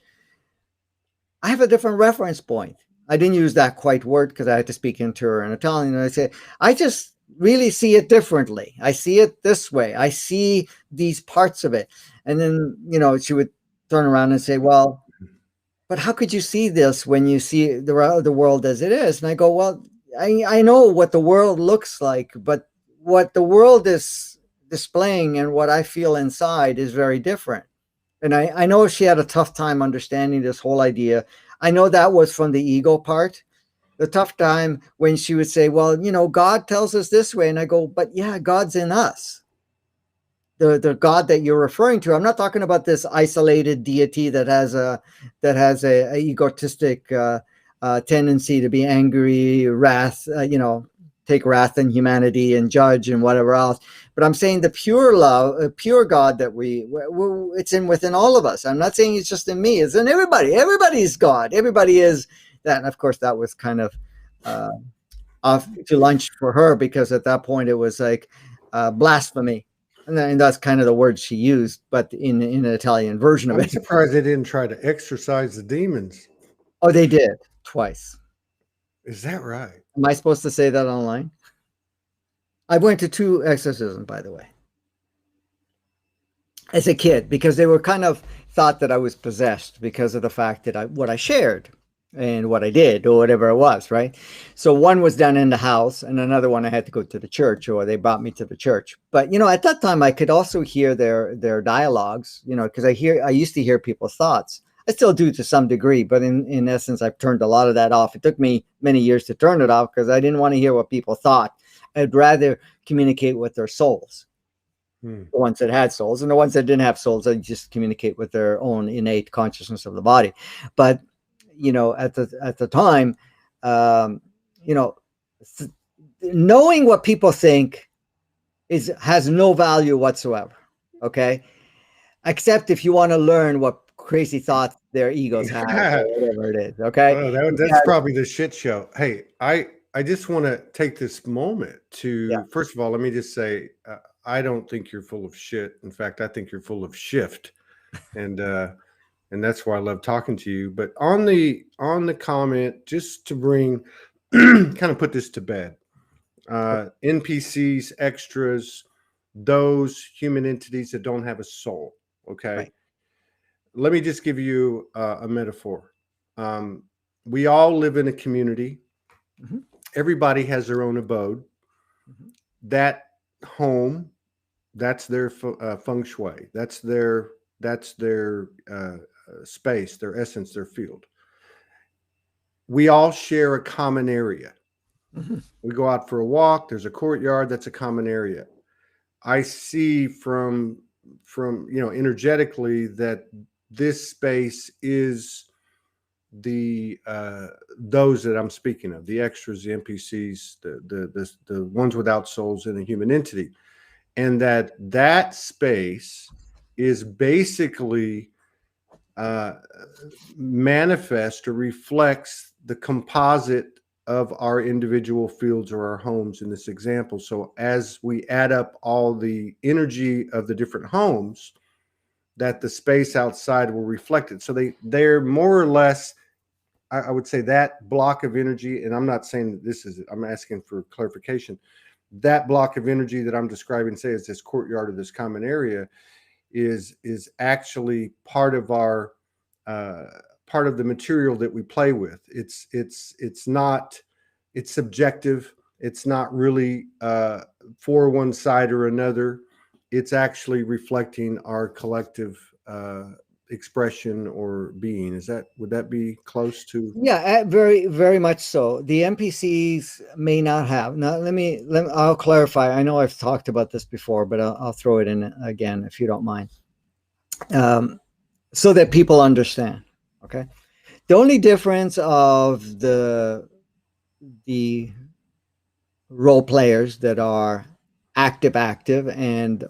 I have a different reference point. I didn't use that quite word because I had to speak into her in Italian. And I said, I just really see it differently. I see it this way. I see these parts of it. And then, she would turn around and say, well, but how could you see this when you see the world as it is? And I go, well, I know what the world looks like, but what the world is displaying and what I feel inside is very different. And I know she had a tough time understanding this whole idea. I know that was from the ego part. The tough time when she would say, well, God tells us this way. And I go, but yeah, God's in us. The God that you're referring to. I'm not talking about this isolated deity that has a egotistic tendency to be angry, wrath, take wrath in humanity and judge and whatever else. But I'm saying the pure love, pure God that it's within all of us. I'm not saying it's just in me. It's in everybody. Everybody's God. Everybody is that. And of course, that was kind of off to lunch for her, because at that point it was like blasphemy. And that's kind of the word she used, but in an Italian version of it. I'm surprised they didn't try to exorcise the demons. Oh, they did twice. Is that right? Am I supposed to say that online? I went to 2 exorcisms, by the way, as a kid, because they were kind of thought that I was possessed because of the fact that what I shared and what I did or whatever it was, right? So one was done in the house and another one I had to go to the church, or they brought me to the church. But, at that time I could also hear their dialogues, because I used to hear people's thoughts. I still do to some degree, but in essence, I've turned a lot of that off. It took me many years to turn it off because I didn't want to hear what people thought. I'd rather communicate with their souls. The ones that had souls, and the ones that didn't have souls, I just communicate with their own innate consciousness of the body. But at the time, knowing what people think has no value whatsoever. Okay, except if you want to learn what crazy thoughts their egos have, or whatever it is. Okay, that's probably the shit show. Hey, I just want to take this moment to first of all, let me just say, I don't think you're full of shit. In fact, I think you're full of shift, and that's why I love talking to you. But on the comment, just to bring kind of put this to bed, NPCs, extras, those human entities that don't have a soul. Okay, right. Let me just give you a metaphor. We all live in a community. Mm-hmm. Everybody has their own abode. Mm-hmm. That home, that's their feng shui. That's their space, their essence, their field. We all share a common area. Mm-hmm. We go out for a walk. There's a courtyard. That's a common area. I see from energetically that this space is the those that I'm speaking of, the extras, the NPCs, the ones without souls in a human entity, and that space is basically manifest or reflects the composite of our individual fields or our homes in this example. So as we add up all the energy of the different homes, that the space outside will reflect it. So they're more or less, I would say, that block of energy, and I'm not saying that this is it, I'm asking for clarification. That block of energy that I'm describing, say, as this courtyard or this common area, is actually part of our part of the material that we play with. It's not, it's subjective. It's not really for one side or another. It's actually reflecting our collective expression or being. Would that be close to? Yeah, very, very much so. The NPCs may not have. Now, I'll clarify. I know I've talked about this before, but I'll throw it in again if you don't mind, so that people understand. Okay, the only difference of the role players that are active and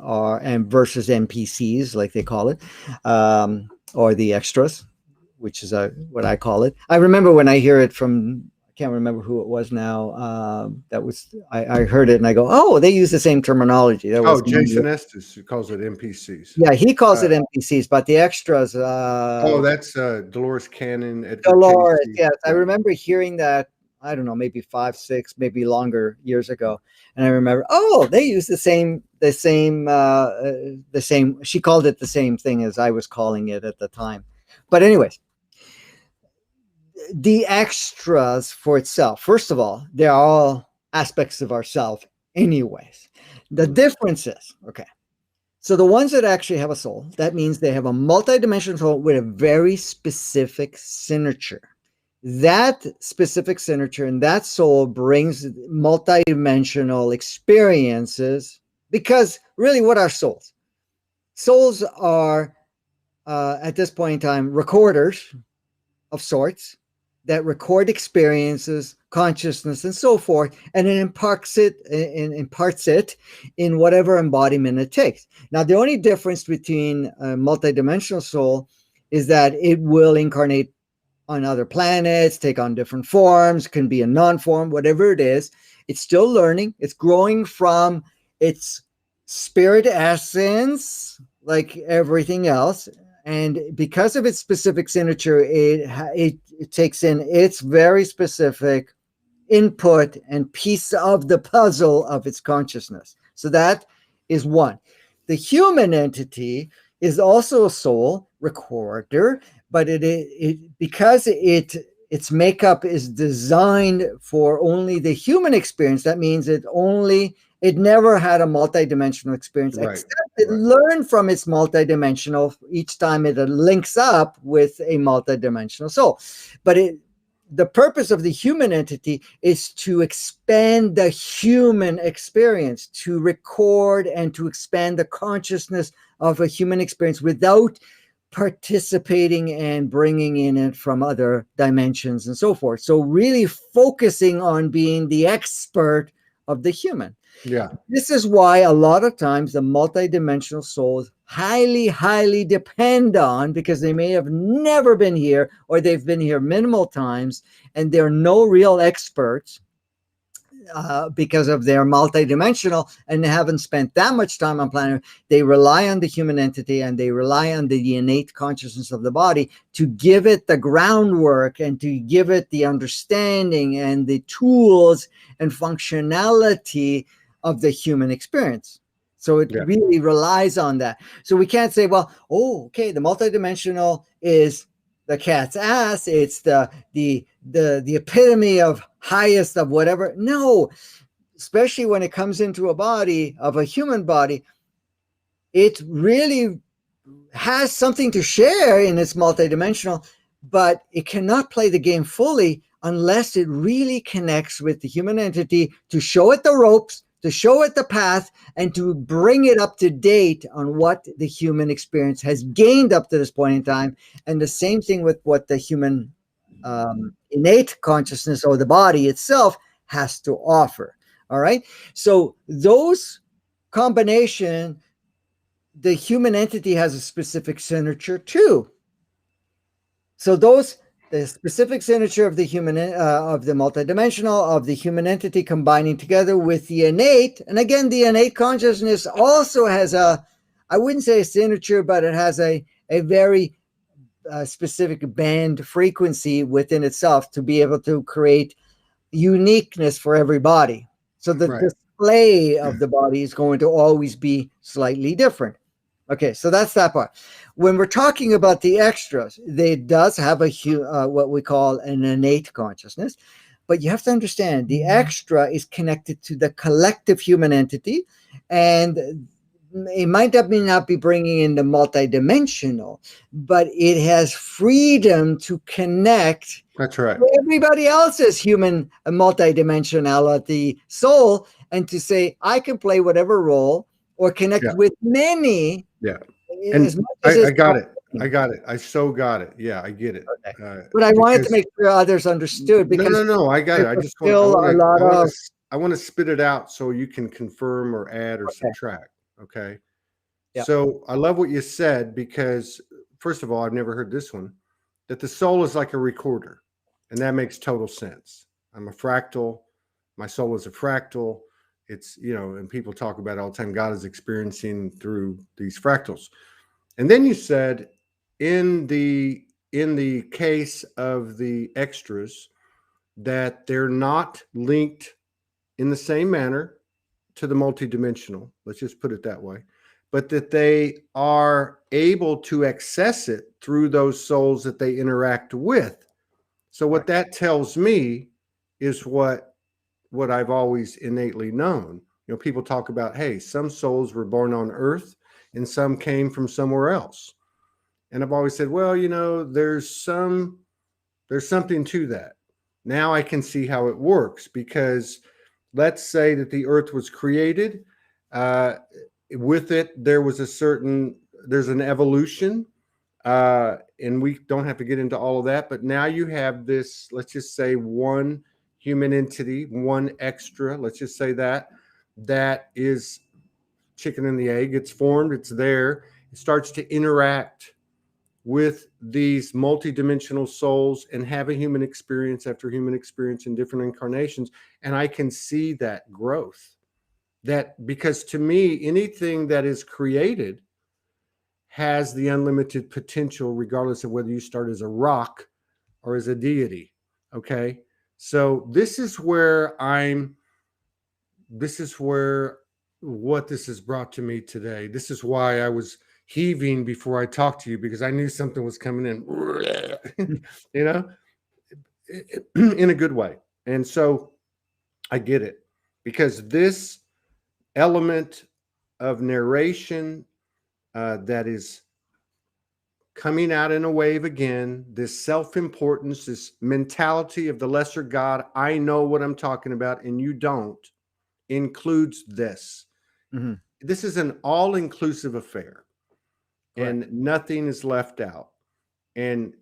versus NPCs, like they call it, or the extras, which is what I call it. I remember when I hear it from, I can't remember who it was now. That was I heard it and I go, oh, they use the same terminology. That was Jason Estes, who calls it NPCs. yeah, he calls it NPCs, but the extras. That's Dolores Cannon, Edgar Dolores, Casey. yes, I remember hearing that. I don't know, maybe 5, 6, maybe longer years ago, and I remember, oh, they use the same. She called it the same thing as I was calling it at the time. But anyways, the extras for itself. First of all, they're all aspects of ourself, anyways. The difference is, okay. So the ones that actually have a soul, that means they have a multidimensional soul with a very specific signature. That specific signature and that soul brings multidimensional experiences, because really, what are souls? Souls are, at this point in time, recorders of sorts that record experiences, consciousness, and so forth, and it imparts it in whatever embodiment it takes. Now, the only difference between a multidimensional soul is that it will incarnate on other planets, take on different forms, can be a non-form, whatever it is. It's still learning. It's growing from its spirit essence, like everything else. And because of its specific signature, it takes in its very specific input and piece of the puzzle of its consciousness. So that is one. The human entity is also a soul recorder, but because its makeup is designed for only the human experience, that means it never had a multidimensional experience, except it learned from its multidimensional each time it links up with a multidimensional soul. But the purpose of the human entity is to expand the human experience, to record and to expand the consciousness of a human experience without participating and bringing in it from other dimensions and so forth. So really focusing on being the expert of the human. Yeah. This is why a lot of times the multidimensional souls highly, highly depend on, because they may have never been here or they've been here minimal times and they're no real experts because of their multidimensional and they haven't spent that much time on planet. They rely on the human entity and they rely on the innate consciousness of the body to give it the groundwork and to give it the understanding and the tools and functionality of the human experience. So it really relies on that. So we can't say, well, oh, okay, the multidimensional is the cat's ass. It's the epitome of highest of whatever. No, especially when it comes into a body of a human body, it really has something to share in its multidimensional, but it cannot play the game fully unless it really connects with the human entity to show it the ropes, to show it the path, and to bring it up to date on what the human experience has gained up to this point in time. And the same thing with what the human innate consciousness or the body itself has to offer. All right. So those combination, the human entity has a specific signature too. So the specific signature of the human, of the multidimensional, of the human entity combining together with the innate. And again, the innate consciousness also has I wouldn't say a signature, but it has a very specific band frequency within itself to be able to create uniqueness for everybody. So the display of the body is going to always be slightly different. Okay, so that's that part. When we're talking about the extras, they does have what we call an innate consciousness, but you have to understand the extra is connected to the collective human entity, and it might not be bringing in the multidimensional, but it has freedom to connect. That's right. Everybody else's human multidimensionality soul, and to say, I can play whatever role or connect with many. Yeah. And I got it. I got it. I so got it. Yeah, I get it. Okay. But I wanted to make sure others understood, because no, I got it. I just want I want to spit it out so you can confirm or add or subtract. Okay. Yep. So I love what you said, because first of all, I've never heard this one, that the soul is like a recorder, and that makes total sense. I'm a fractal. My soul is a fractal. It's, you know, and people talk about it all the time. God is experiencing through these fractals. And then you said in the case of the extras that they're not linked in the same manner to the multidimensional. Let's just put it that way. But that they are able to access it through those souls that they interact with. So what that tells me is what I've always innately known. You know, people talk about, hey, some souls were born on Earth and some came from somewhere else. And I've always said, well, you know, there's something to that. Now I can see how it works, because let's say that the Earth was created. With it, there's an evolution. And we don't have to get into all of that, but now you have this, let's just say, one human entity, one extra, let's just say that is chicken and the egg. It's formed, it's there. It starts to interact with these multidimensional souls and have a human experience after human experience in different incarnations. And I can see that growth. That, because to me, anything that is created has the unlimited potential, regardless of whether you start as a rock or as a deity. Okay. So this is where what this has brought to me today. This is why I was heaving before I talked to you, because I knew something was coming in, you know, in a good way. And so I get it, because this element of narration that is coming out in a wave again, this self-importance, this mentality of the lesser God, I know what I'm talking about and you don't, includes this. Mm-hmm. This is an all-inclusive affair. Right. And nothing is left out. And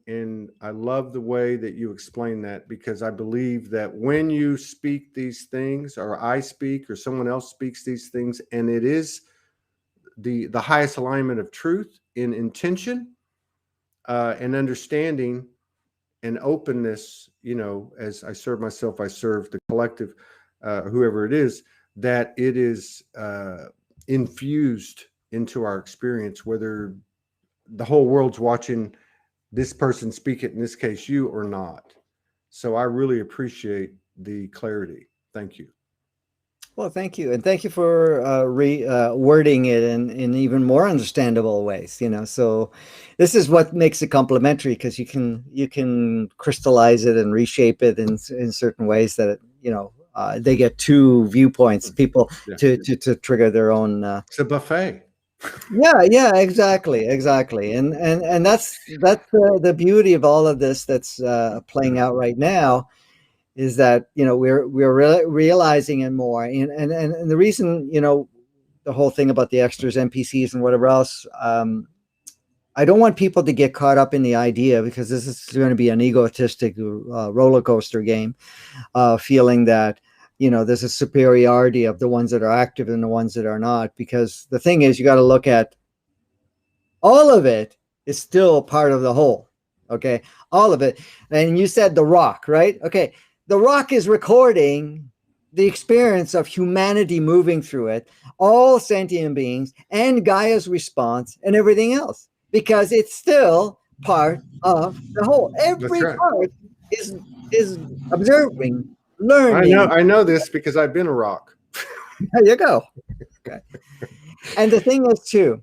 I love the way that you explain that, because I believe that when you speak these things, or I speak, or someone else speaks these things, and it is the highest alignment of truth in intention, and understanding and openness, you know, as I serve myself, I serve the collective, whoever it is, that it is infused into our experience, whether the whole world's watching this person speak it, in this case you, or not. So I really appreciate the clarity. Thank you. Well, thank you. And thank you for wording it in even more understandable ways, you know. So this is what makes it complementary, because you can crystallize it and reshape it in certain ways that, you know, they get two viewpoints, people to trigger their own. It's a buffet. Yeah, exactly. And that's the beauty of all of this that's playing out right now, is that, you know, we're realizing it more. And the reason, you know, the whole thing about the extras, NPCs and whatever else, I don't want people to get caught up in the idea, because this is going to be an egotistic roller coaster game, feeling that, you know, there's a superiority of the ones that are active and the ones that are not. Because the thing is, you got to look at all of it is still part of the whole. Okay. All of it. And you said the rock, right? Okay. The rock is recording the experience of humanity moving through it, all sentient beings, and Gaia's response and everything else, because it's still part of the whole. Every part is observing, learning. I know this because I've been a rock. There you go. Okay. And the thing is too,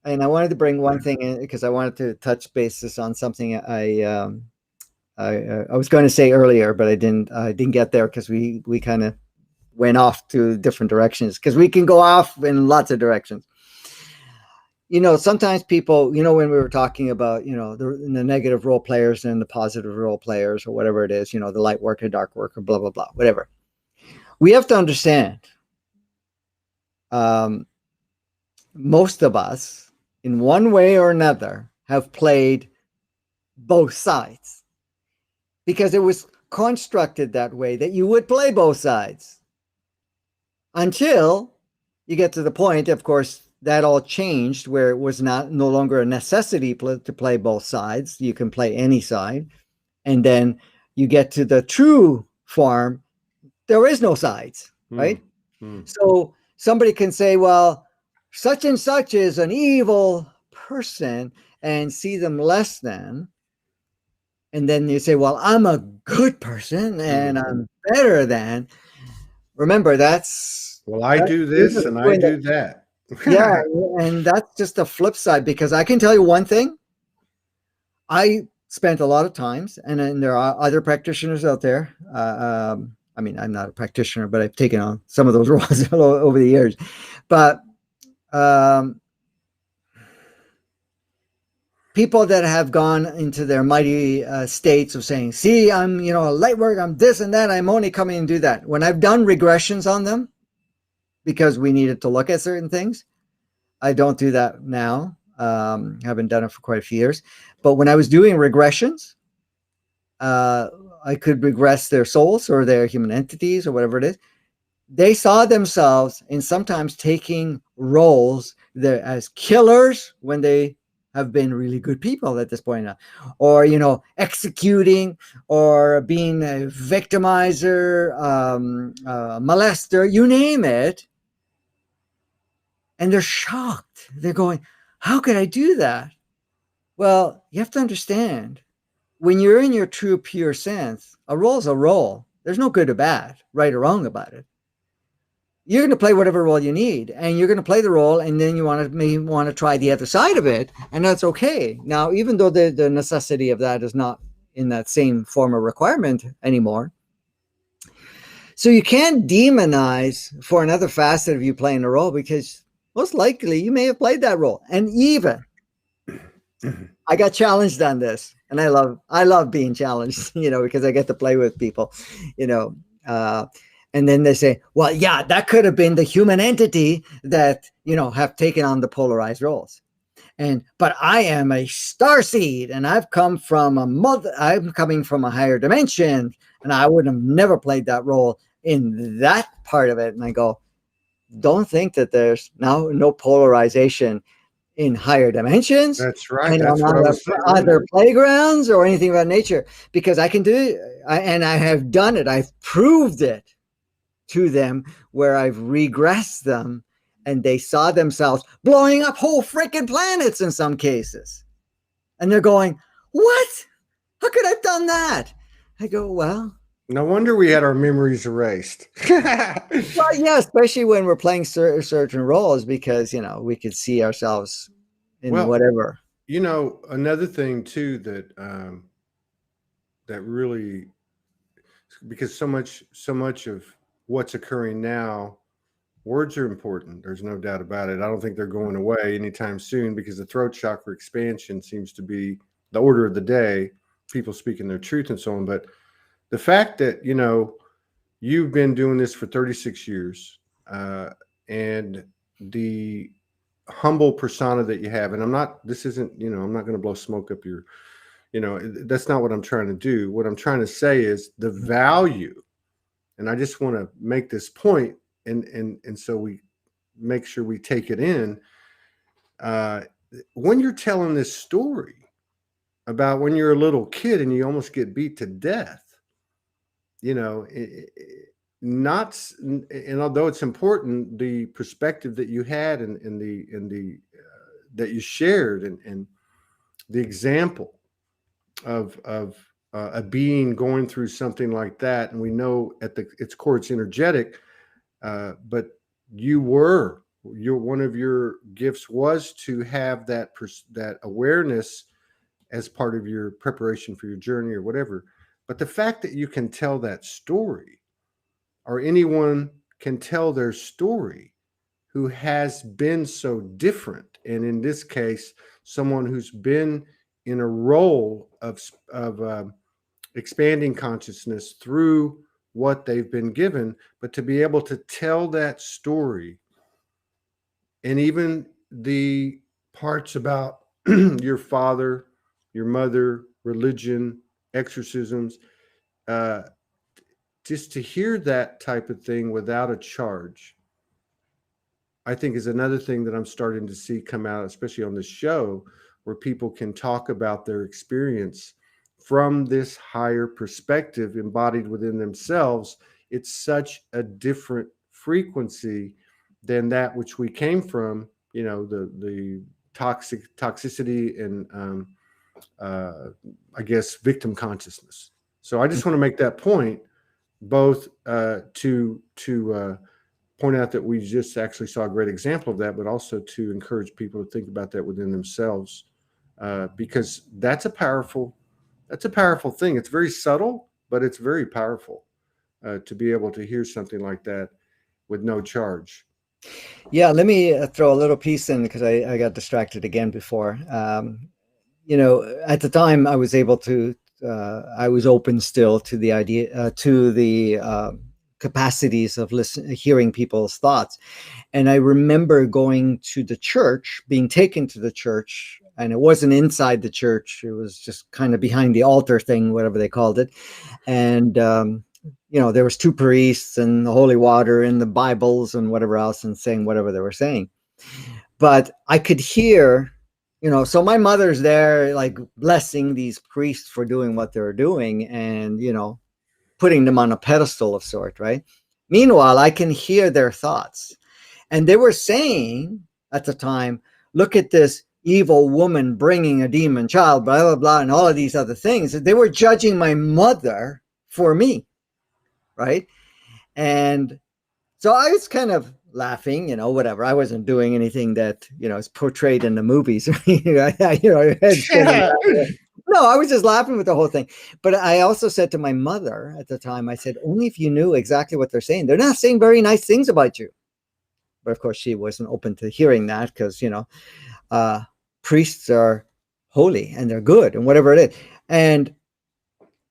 and I wanted to bring one thing in, because I wanted to touch bases on something I was going to say earlier, but I didn't get there, because we kind of went off to different directions, because we can go off in lots of directions. You know, sometimes people, you know, when we were talking about, you know, the negative role players and the positive role players, or whatever it is, you know, the light work or dark work, or blah, blah, blah, whatever. We have to understand, most of us, in one way or another, have played both sides, because it was constructed that way, that you would play both sides, until you get to the point, of course, that all changed, where it was no longer a necessity to play both sides. You can play any side. And then you get to the true form, there is no sides, right? Mm. So somebody can say, well, such and such is an evil person and see them less than. And then you say, well, I'm a good person and I'm better than. Remember, Well, I do this and I do that. Yeah, and that's just the flip side, because I can tell you one thing. I spent a lot of times, and there are other practitioners out there. I mean, I'm not a practitioner, but I've taken on some of those roles over the years. But people that have gone into their mighty states of saying, see, I'm, a light work, I'm this and that, I'm only coming and do that. When I've done regressions on them, because we needed to look at certain things, I don't do that now. Haven't done it for quite a few years. But when I was doing regressions, I could regress their souls or their human entities or whatever it is. They saw themselves in sometimes taking roles there as killers when they have been really good people at this point now, or executing, or being a victimizer, molester, you name it. And they're shocked. They're going, how could I do that? Well, you have to understand, when you're in your true pure sense, a role is a role. There's no good or bad, right or wrong about it. You're going to play whatever role you need, and you're going to play the role, and then you may want to try the other side of it, and that's okay. Now, even though the necessity of that is not in that same form of requirement anymore, so you can't demonize for another facet of you playing a role, because most likely you may have played that role. And even I got challenged on this, and I love being challenged, because I get to play with people, and then they say, well, yeah, that could have been the human entity that, have taken on the polarized roles. But I am a star seed, and I'm coming from a higher dimension, and I would have never played that role in that part of it. And I go, don't think that there's now no polarization in higher dimensions. That's right. And That's on what I was saying other playgrounds or anything of that nature, because I can do it, and I have done it. I've proved it to them where I've regressed them, and they saw themselves blowing up whole freaking planets in some cases. And they're going, what? How could I have done that? I go, well, no wonder we had our memories erased. well, yeah, especially when we're playing certain roles, because, we could see ourselves in whatever. Another thing too that really, because so much of what's occurring now, words are important. There's no doubt about it. I don't think they're going away anytime soon, because the throat chakra expansion seems to be the order of the day, people speaking their truth and so on. But the fact that, you've been doing this for 36 years, and the humble persona that you have, and I'm not going to blow smoke up your, that's not what I'm trying to do. What I'm trying to say is the value, and I just want to make this point, and so we make sure we take it in. When you're telling this story about when you're a little kid and you almost get beat to death, not, and although it's important, the perspective that you had and the that you shared, and the example of a being going through something like that, and we know at its core it's energetic, but your one of your gifts was to have that awareness as part of your preparation for your journey or whatever. But the fact that you can tell that story, or anyone can tell their story who has been so different, and in this case, someone who's been in a role of expanding consciousness through what they've been given, but to be able to tell that story, and even the parts about your father, your mother, religion, exorcisms, just to hear that type of thing without a charge, I think is another thing that I'm starting to see come out, especially on this show, where people can talk about their experience from this higher perspective embodied within themselves, it's such a different frequency than that which we came from, you know, the toxicity and I guess victim consciousness. So I just want to make that point, both to point out that we just actually saw a great example of that, but also to encourage people to think about that within themselves, because that's a powerful thing. It's very subtle, but it's very powerful to be able to hear something like that with no charge. Yeah, let me throw a little piece in because I got distracted again before. You know, at the time I was able to, I was open still to the idea, to the capacities of hearing people's thoughts. And I remember going to the church, being taken to the church, and it wasn't inside the church. It was just kind of behind the altar thing, whatever they called it. And, you know, there was two priests and the holy water and the Bibles and whatever else, and saying whatever they were saying. But I could hear, you know, so my mother's there like blessing these priests for doing what they were doing and, you know, putting them on a pedestal of sort, right? Meanwhile, I can hear their thoughts. And they were saying at the time, look at this evil woman bringing a demon child, blah, blah, blah, and all of these other things. They were judging my mother for me, right? And so I was kind of laughing, you know, whatever. I wasn't doing anything that, you know, is portrayed in the movies. You know, no, I was just laughing with the whole thing. But I also said to my mother at the time, I said, only if you knew exactly what they're saying. They're not saying very nice things about you. But of course, she wasn't open to hearing that because, you know, priests are holy and they're good and whatever it is. And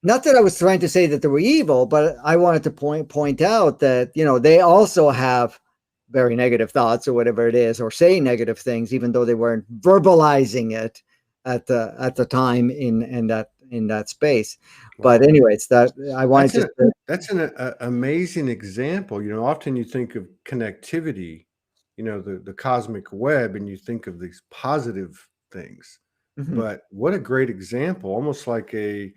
not that I was trying to say that they were evil, but I wanted to point out that, you know, they also have very negative thoughts or whatever it is, or say negative things, even though they weren't verbalizing it at the time in that space. Wow. But anyways, that I wanted that's an amazing example. You know, often you think of connectivity, you know, the cosmic web, and you think of these positive things. Mm-hmm. But what a great example, almost like a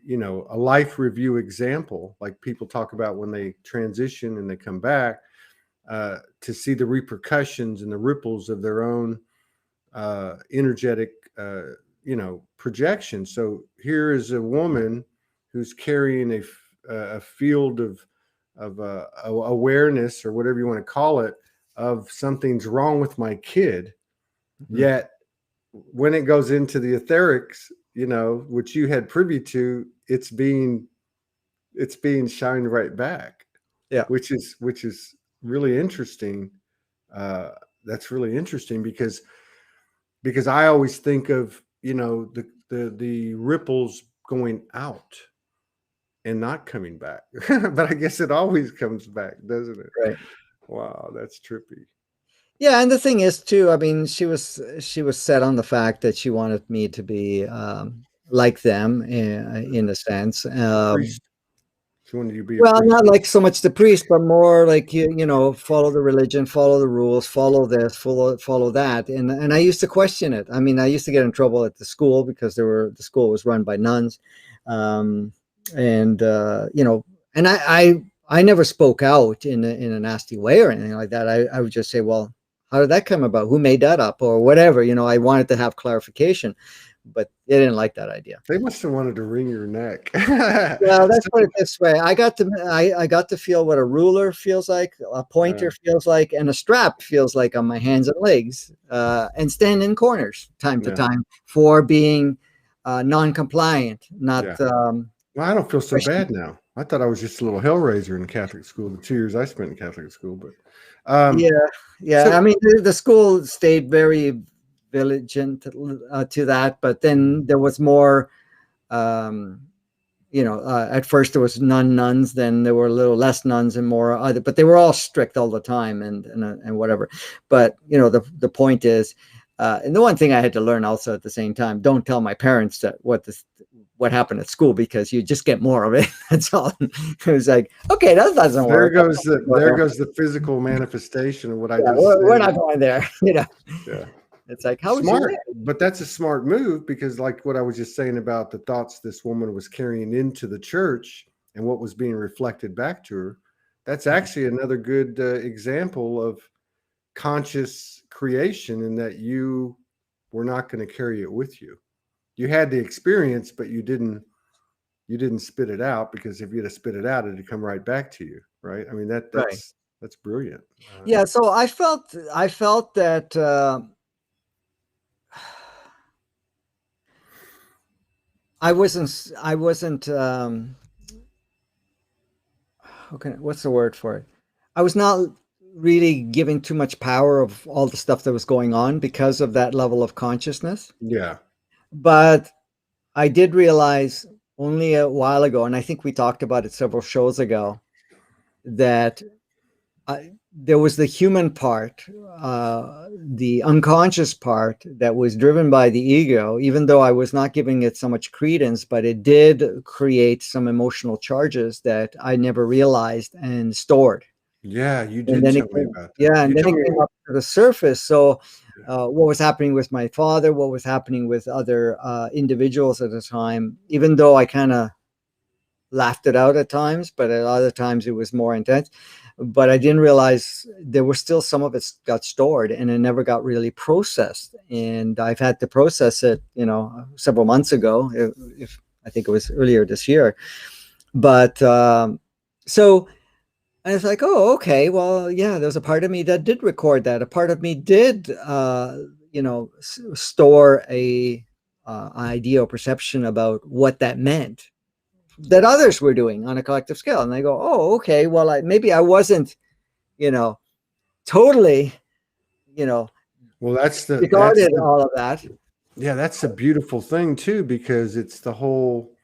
you know, a life review example, like people talk about when they transition and they come back, to see the repercussions and the ripples of their own energetic, you know, projection. So here is a woman who's carrying a field of awareness, or whatever you want to call it, of something's wrong with my kid. Mm-hmm. Yet when it goes into the etherics, you know, which you had privy to, it's being shined right back. Yeah. Which is really interesting. That's really interesting because I always think of, you know, the ripples going out and not coming back. But I guess it always comes back, doesn't it? Right. Wow, that's trippy. Yeah, and the thing is too, I mean, she was set on the fact that she wanted me to be like them in a sense. Priest. She wanted you to be well, not like so much the priest, but more like you know, follow the religion, follow the rules, follow this, follow that. And I used to question it. I mean, I used to get in trouble at the school because the school was run by nuns, and you know, and I never spoke out in a nasty way or anything like that. I would just say, well, how did that come about? Who made that up, or whatever? You know, I wanted to have clarification, but they didn't like that idea. They must have wanted to wring your neck. Well, let's put it this way: I got to feel what a ruler feels like, a pointer feels like, and a strap feels like on my hands and legs, and stand in corners time to time for being non-compliant. Not. Well, I don't feel so bad now. I thought I was just a little hellraiser in Catholic school. The 2 years I spent in Catholic school, but yeah. So, I mean, the school stayed very vigilant to that, but then there was more. You know, at first there was nuns, then there were a little less nuns and more other, but they were all strict all the time and whatever. But you know, the point is, and the one thing I had to learn also at the same time: don't tell my parents that what happened at school, because you just get more of it. That's all. It was like, okay, that doesn't work. There goes the physical manifestation of what I just said. We're not going there, you know. Yeah. It's like, how is Smart, it? but that's a smart move, because like what I was just saying about the thoughts this woman was carrying into the church and what was being reflected back to her, that's actually another good example of conscious creation, in that you were not going to carry it with you. You had the experience, but you didn't spit it out, because if you'd have spit it out, it'd come right back to you, right? I mean, Right. that's brilliant. Yeah. So I felt that I wasn't what's the word for it? I was not really giving too much power of all the stuff that was going on because of that level of consciousness. Yeah. But I did realize only a while ago, and I think we talked about it several shows ago, that there was the human part, the unconscious part that was driven by the ego, even though I was not giving it so much credence, but it did create some emotional charges that I never realized and stored. Yeah, you And did then it tell me came, about that. yeah, and You then told it me. came up to the surface. So, what was happening with my father? What was happening with other individuals at the time? Even though I kind of laughed it out at times, but at other times it was more intense. But I didn't realize there was still some of it got stored, and it never got really processed. And I've had to process it, several months ago. If I think it was earlier this year, but so. And it's like, oh, okay. Well, yeah, there's a part of me that did record that. A part of me did, store a idea or perception about what that meant that others were doing on a collective scale. And I go, oh, okay. Well, maybe I wasn't, totally, Well, regarded all of that. yeah, that's a beautiful thing too, because it's the whole,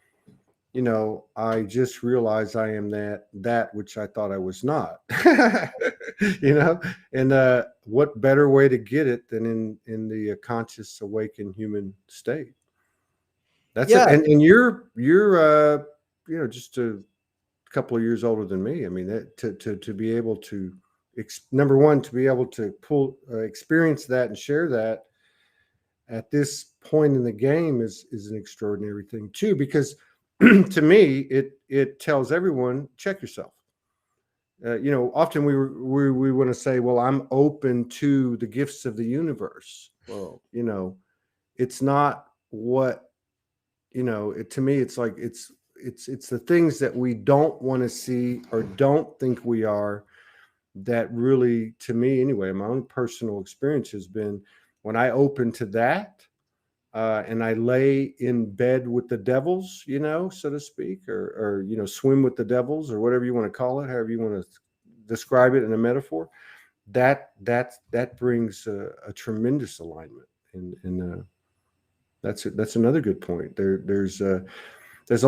I just realized I am that which I thought I was not. And what better way to get it than in the conscious awakened human state? That's it. Yeah. And you're just a couple of years older than me. I mean, that to be able to number one, to be able to experience that and share that at this point in the game is an extraordinary thing too, because to me it tells everyone, check yourself. Often we want to say, well, I'm open to the gifts of the universe. Well, it's not what, to me it's like it's the things that we don't want to see or don't think we are, that really, to me anyway, my own personal experience has been, when I open to that, and I lay in bed with the devils, so to speak, or swim with the devils, or whatever you want to call it, however you want to describe it in a metaphor, that brings a tremendous alignment, and that's another good point. There's a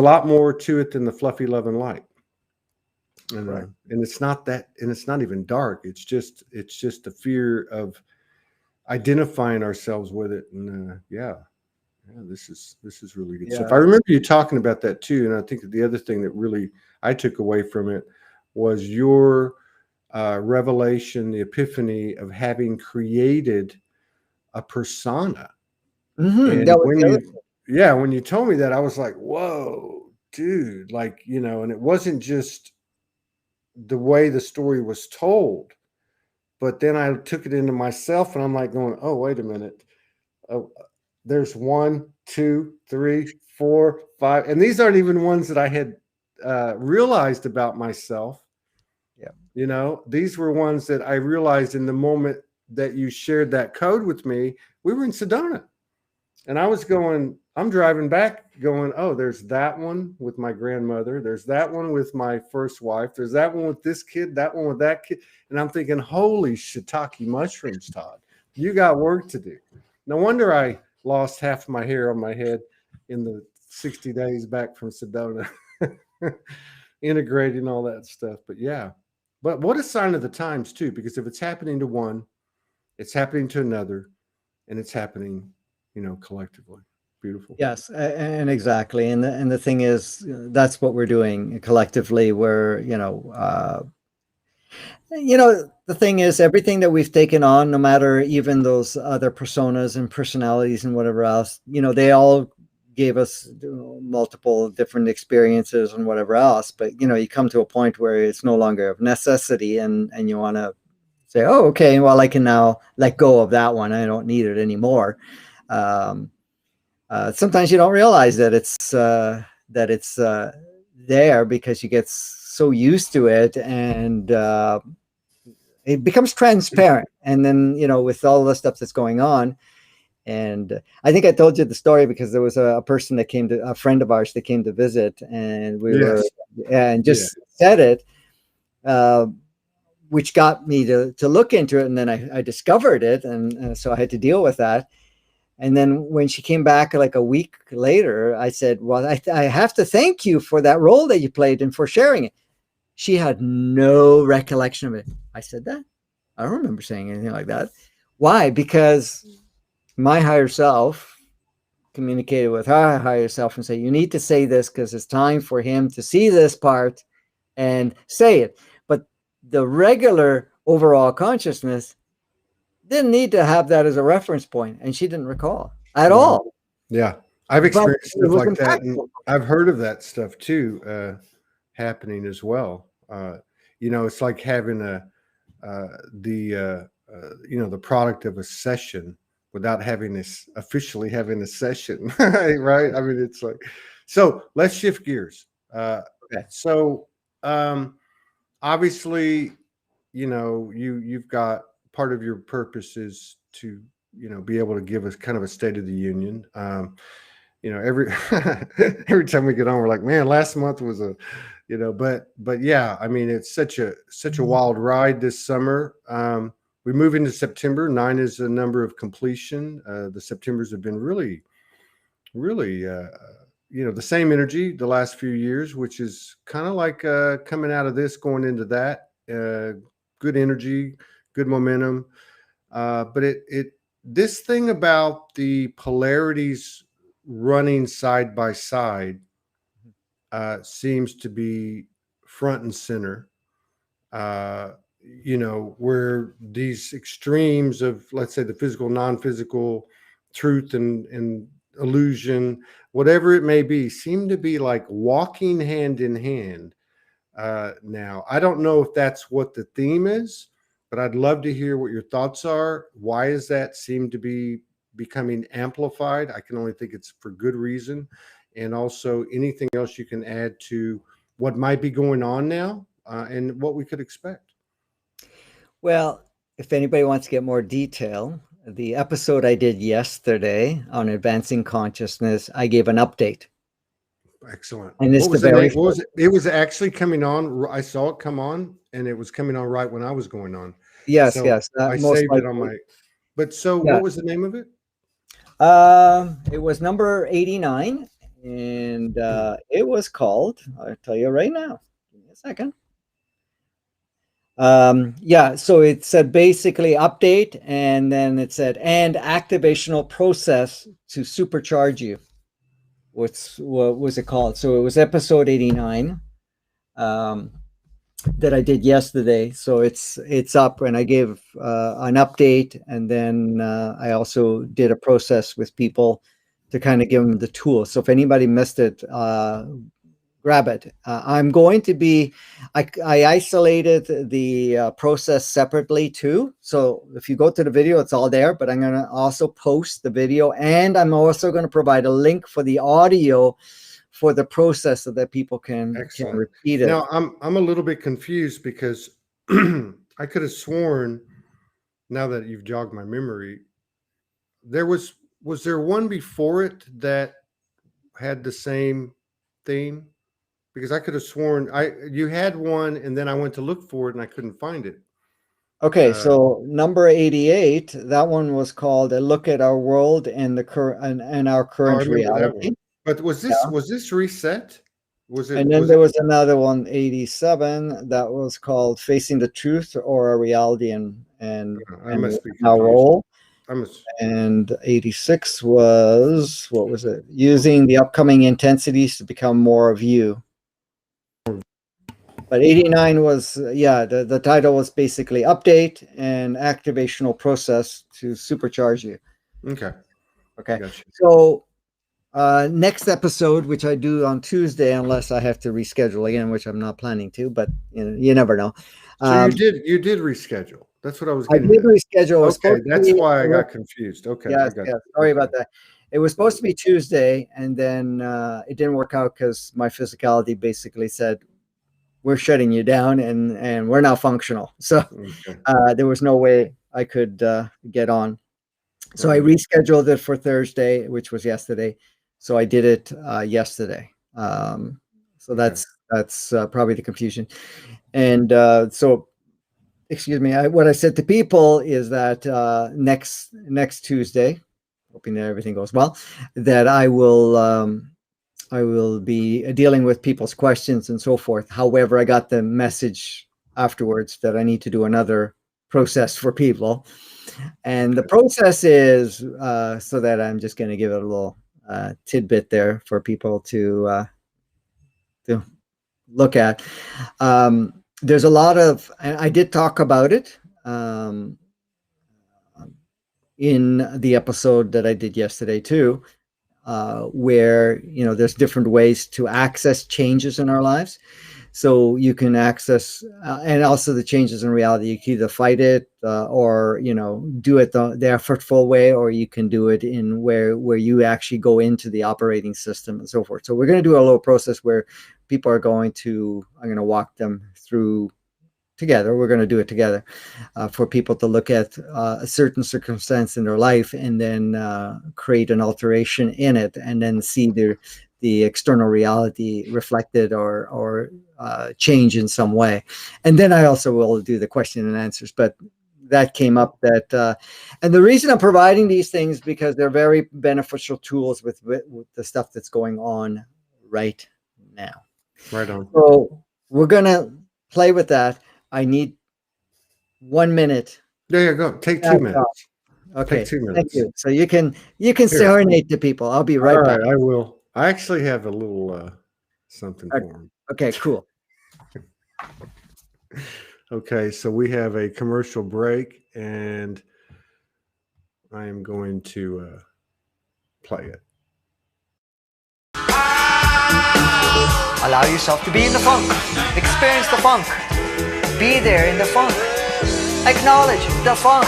lot more to it than the fluffy love and light, and Right. and it's not that, and it's not even dark. It's just the fear of identifying ourselves with it, and yeah, this is really good stuff. I Yeah. remember you talking about that too, and I think that the other thing that really I took away from it was your revelation, the epiphany of having created a persona. And That was the other. when you told me that, I was like, whoa, dude, like, and it wasn't just the way the story was told, but then I took it into myself, and I'm like going, oh, wait a minute. Oh, there's 1, 2, 3, 4, 5, and these aren't even ones that I had realized about myself. Yeah. These were ones that I realized in the moment that you shared that code with me. We were in Sedona, and I'm driving back going, oh, there's that one with my grandmother. There's that one with my first wife. There's that one with this kid, that one with that kid. And I'm thinking, holy shiitake mushrooms, Todd, you got work to do. No wonder I lost half my hair on my head in the 60 days back from Sedona, integrating all that stuff. But yeah, but what a sign of the times too, because if it's happening to one, it's happening to another, and it's happening, collectively. Beautiful. Yes, and exactly. And the thing is, that's what we're doing collectively. We're, You know, the thing is, everything that we've taken on, no matter even those other personas and personalities and whatever else, you know, they all gave us multiple different experiences and whatever else. But, you know, you come to a point where it's no longer of necessity, and you want to say, oh, okay, well, I can now let go of that one. I don't need it anymore. Um, Sometimes you don't realize that it's there because you get so used to it, and it becomes transparent. And then, you know, with all the stuff that's going on, and I think I told you the story because there was a person that came to, a friend of ours that came to visit, and we were, Yes. and Yeah. just said it, which got me to look into it. And then I discovered it. And so I had to deal with that. And then when she came back like a week later, I said, well, I have to thank you for that role that you played and for sharing it. She had no recollection of it. I said that. I don't remember saying anything like that. Why? Because my higher self communicated with her higher self and said, you need to say this because it's time for him to see this part and say it. But the regular overall consciousness didn't need to have that as a reference point, and she didn't recall at Wow. all. Yeah. I've But experienced it stuff was like that, and impactful. I've heard of that stuff too, happening as well. You know, it's like having the product of a session without having this officially having a session, right? I mean, it's like, so let's shift gears. Okay. So obviously, you know, you've got part of your purpose is to, you know, be able to give us kind of a state of the union. You know, every every time we get on, we're like, man, last month was a, you know, but yeah, I mean, it's such a wild ride this summer. We move into September. 9 is the number of completion. The Septembers have been really, really, you know, the same energy the last few years, which is kind of like coming out of this, going into that. Good energy, good momentum. But this thing about the polarities running side by side seems to be front and center. You know, where these extremes of, let's say, the physical, non-physical, truth and illusion, whatever it may be, seem to be like walking hand in hand. Now, I don't know if that's what the theme is, but I'd love to hear what your thoughts are. Why is that seem to be becoming amplified? I can only think it's for good reason. And also anything else you can add to what might be going on now and what we could expect. Well, if anybody wants to get more detail, the episode I did yesterday on advancing consciousness, I gave an update. Excellent. And it's What the was the very name? What was it? It was actually coming on. I saw it come on, and it was coming on right when I was going on. yes, So yes, I most saved it on likely. my. But so, Yeah. what was the name of it? It was number 89, and it was called, I'll tell you right now. Give me a second. Yeah, so it said basically update, and then it said and activational process to supercharge you. What was it called? So it was episode 89 that I did yesterday. So it's up, and I gave an update, and then I also did a process with people to kind of give them the tools. So if anybody missed it, grab it. I'm going to be, I isolated the process separately too. So if you go to the video, it's all there, but I'm going to also post the video, and I'm also going to provide a link for the audio for the process so that people can Excellent. repeat it. Now I'm a little bit confused because I could have sworn, now that you've jogged my memory, there was there one before it that had the same theme? Because I could have sworn you had one, and then I went to look for it and I couldn't find it. Okay, Uh, so number 88, that one was called a look at our world and the current and our I current remember that reality. one. But Yeah. was this reset? Was it And then was there it was another one, 87, that was called Facing the Truth or Our Reality I and must be Our confused. Role. I must And 86 was, what was it? Using the upcoming intensities to become more of you. But 89 was, the title was basically update and activational process to supercharge you. Okay. Okay. Gotcha. So next episode, which I do on Tuesday, unless I have to reschedule again, which I'm not planning to, but you never know. So you did reschedule. That's what I was I getting did at. reschedule. It was Okay, supposed to that's be, why I got confused. Okay, I yes, got yes. you. Sorry Okay. about that. It was supposed to be Tuesday, and then it didn't work out because my physicality basically said, we're shutting you down, and we're not functional. So Okay. there was no way I could get on. So I Right. rescheduled it for Thursday, which was yesterday. So I did it yesterday. So Okay. that's probably the confusion. And so, excuse me. What I said to people is that next Tuesday, hoping that everything goes well, that I will be dealing with people's questions and so forth. However, I got the message afterwards that I need to do another process for people. And the process is so that I'm just going to give it a little tidbit there for people to look at. There's a lot of, and I did talk about it in the episode that I did yesterday too, where there's different ways to access changes in our lives. So you can access, and also the changes in reality. You can either fight it, or do it the effortful way, or you can do it in where you actually go into the operating system and so forth. So we're going to do a little process where people are going to. I'm going to walk them through together. We're going to do it together for people to look at a certain circumstance in their life and then create an alteration in it, and then see the external reality reflected or change in some way. And then I also will do the question and answers. But that came up and the reason I'm providing these things because they're very beneficial tools with the stuff that's going on right now. Right on. So we're gonna play with that. I need 1 minute. There you go. Take 2 minutes. Okay, Take 2 thank minutes. you. So you can Here. serenade the people. I'll be right All back. right, I will. I actually have a little something for them. Okay, cool. Okay, so we have a commercial break, and I am going to play it. Allow yourself to be in the funk. Experience the funk. Be there in the funk. Acknowledge the funk.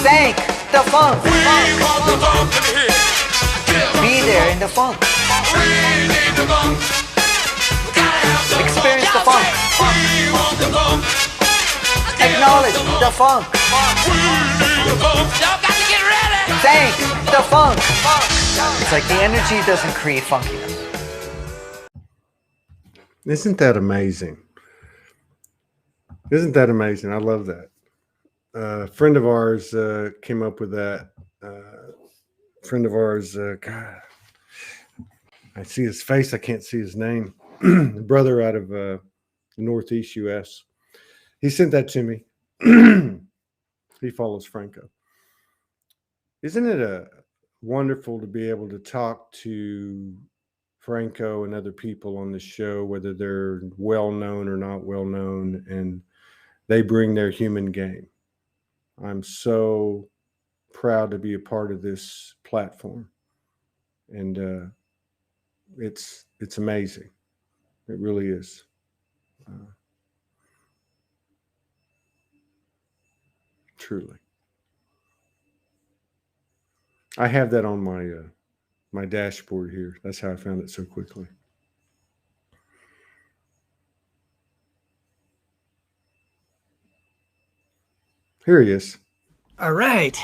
Thank the funk. Be there in the funk. Experience the funk. Acknowledge the funk. Thank the funk. It's like the energy doesn't create funkiness. Isn't that amazing? Isn't that amazing? I love that. A friend of ours came up with that. Friend of ours, God, I see his face. I can't see his name. Brother out of the Northeast U.S. He sent that to me. He follows Franco. Isn't it wonderful to be able to talk to Franco and other people on the show, whether they're well known or not well known, and they bring their human game. I'm so proud to be a part of this platform, and it's amazing. It really is. Truly. I have that on my my dashboard here. That's how I found it so quickly. Here he is. All right.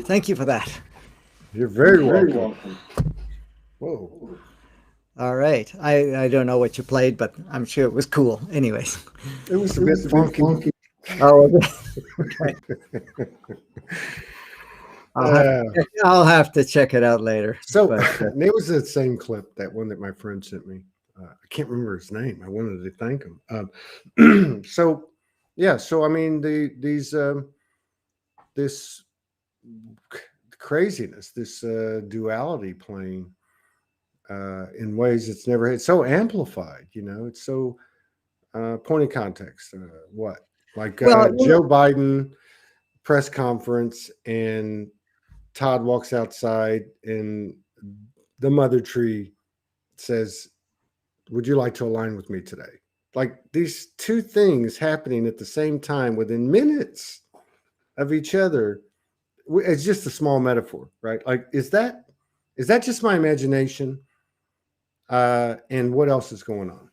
Thank you for that. You're very welcome. Whoa. All right. I don't know what you played, but I'm sure it was cool. Anyways. It was a bit funky. Oh, okay. I'll have to check it out later. So it was the same clip, that one that my friend sent me. I can't remember his name. I wanted to thank him. So I mean, this craziness, this duality playing in ways it's never had, so amplified. It's so Point of context. What? Like Well, Joe Biden press conference, and Todd walks outside, and the mother tree says, "Would you like to align with me today?" Like these two things happening at the same time within minutes of each other. It's just a small metaphor, right? Like, is that just my imagination? And what else is going on?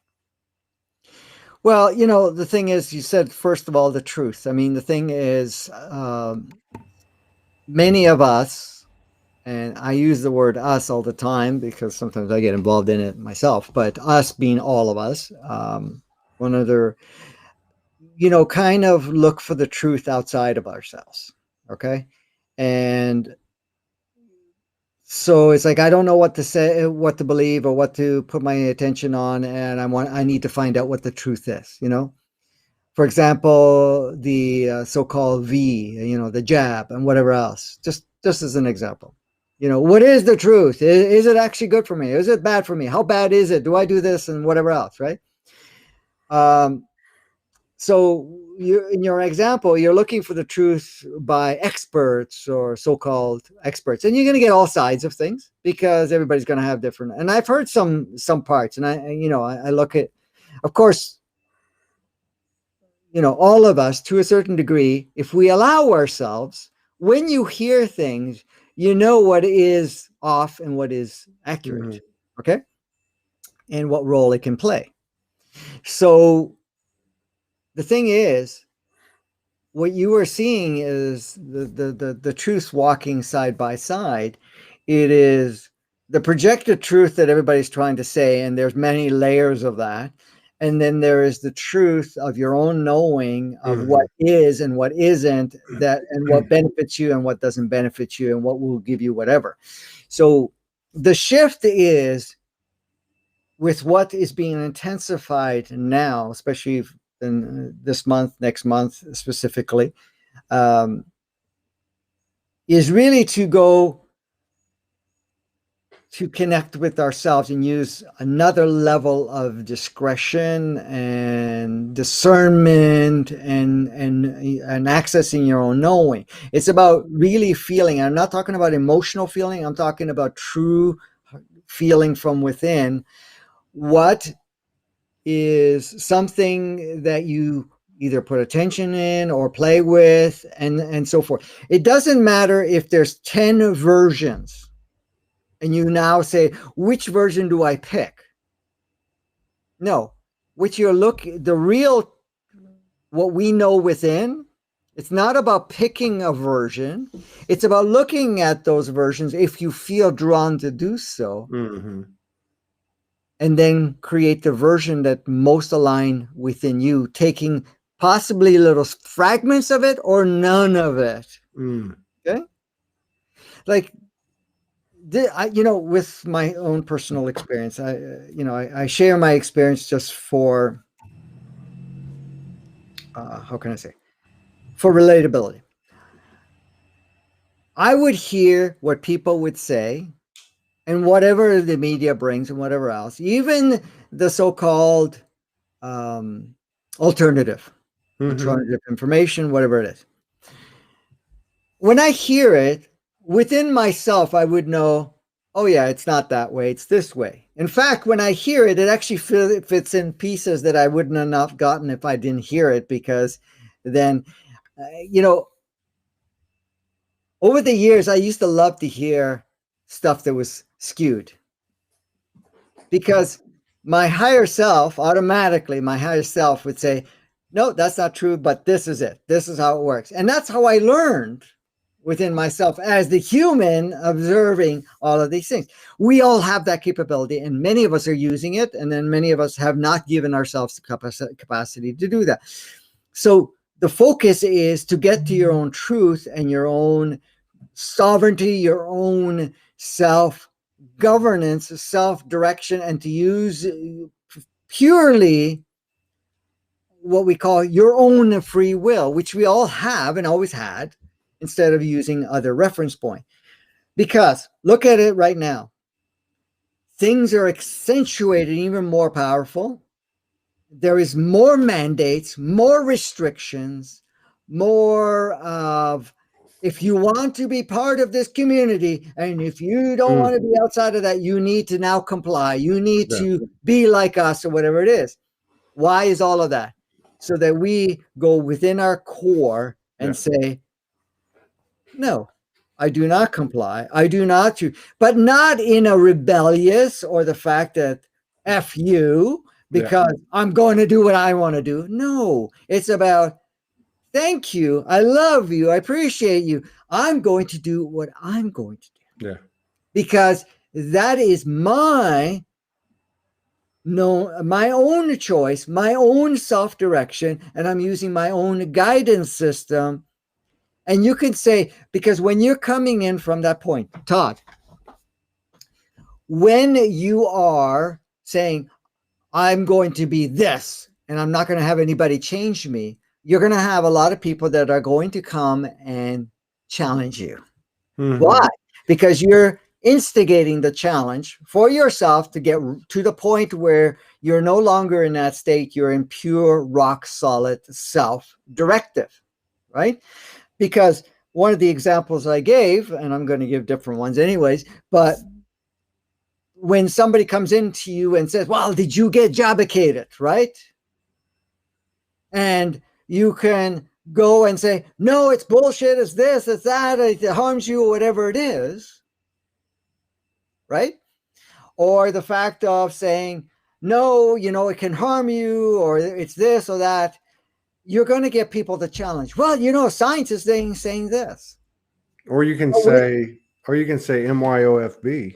well, the thing is, you said, first of all, the truth. I mean, the thing is, many of us, and I use the word us all the time because sometimes I get involved in it myself, but us being all of us, one other, kind of look for the truth outside of ourselves. Okay. And so it's like, I don't know what to say, what to believe, or what to put my attention on. And I need to find out what the truth is, For example, the so-called V, the jab and whatever else, just as an example. What is the truth? Is it actually good for me? Is it bad for me? How bad is it? Do I do this and whatever else, right? So in your example, you're looking for the truth by experts or so-called experts, and you're going to get all sides of things because everybody's going to have different. And I've heard some parts, and I look at, of course, all of us to a certain degree, if we allow ourselves, when you hear things, what is off and what is accurate, okay? And what role it can play. So the thing is, what you are seeing is the truth walking side by side. It is the projected truth that everybody's trying to say, and there's many layers of that. And then there is the truth of your own knowing of what is and what isn't, and what benefits you and what doesn't benefit you, and what will give you whatever. So the shift is with what is being intensified now, especially in this month, next month specifically, is really to go to connect with ourselves and use another level of discretion and discernment and accessing your own knowing. It's about really feeling. I'm not talking about emotional feeling. I'm talking about true feeling from within. What is something that you either put attention in or play with, and so forth. It doesn't matter if there's 10 versions and you now say, which version do I pick? No, the real, what we know within, it's not about picking a version. It's about looking at those versions if you feel drawn to do so. And then create the version that most align within you, taking possibly little fragments of it or none of it. Okay? Like, with my own personal experience, I share my experience just for, how can I say, for relatability. I would hear what people would say, and whatever the media brings and whatever else, even the so-called alternative information, whatever it is. When I hear it, within myself, I would know, oh yeah, it's not that way, it's this way. In fact, when I hear it, it actually fits in pieces that I wouldn't have gotten if I didn't hear it, because then, over the years, I used to love to hear stuff that was skewed, because my higher self, automatically, my higher self would say, no, that's not true, but this is it. This is how it works. And that's how I learned within myself as the human observing all of these things. We all have that capability, and many of us are using it. And then many of us have not given ourselves the capacity to do that. So the focus is to get to your own truth and your own sovereignty, your own self-governance, self-direction, and to use purely what we call your own free will, which we all have and always had, instead of using other reference point. Because look at it right now. Things are accentuated, even more powerful. there is more mandates, more restrictions, more of, if you want to be part of this community, and if you don't want to be outside of that, you need to now comply. You need to be like us, or whatever it is. Why is all of that? So that we go within our core and say, no, I do not comply. I do not do, but not in a rebellious or the fact that F you, because I'm going to do what I want to do. No, it's about, thank you. I love you. I appreciate you. I'm going to do what I'm going to do. Yeah. Because that is my own choice, my own self-direction, and I'm using my own guidance system. And you can say, because when you're coming in from that point, Todd, when you are saying, I'm going to be this, and I'm not going to have anybody change me, you're going to have a lot of people that are going to come and challenge you. Why? Because you're instigating the challenge for yourself to get to the point where you're no longer in that state. You're in pure, rock solid self-directive, right? Because one of the examples I gave, and I'm going to give different ones anyways, but when somebody comes into you and says, well, did you get jobbicated, right? And you can go and say, no, it's bullshit, it's this, it's that, it harms you, or whatever it is, right? Or the fact of saying, no, it can harm you, or it's this or that. You're going to get people to challenge. Well, science is saying this. Or you can say MYOFB.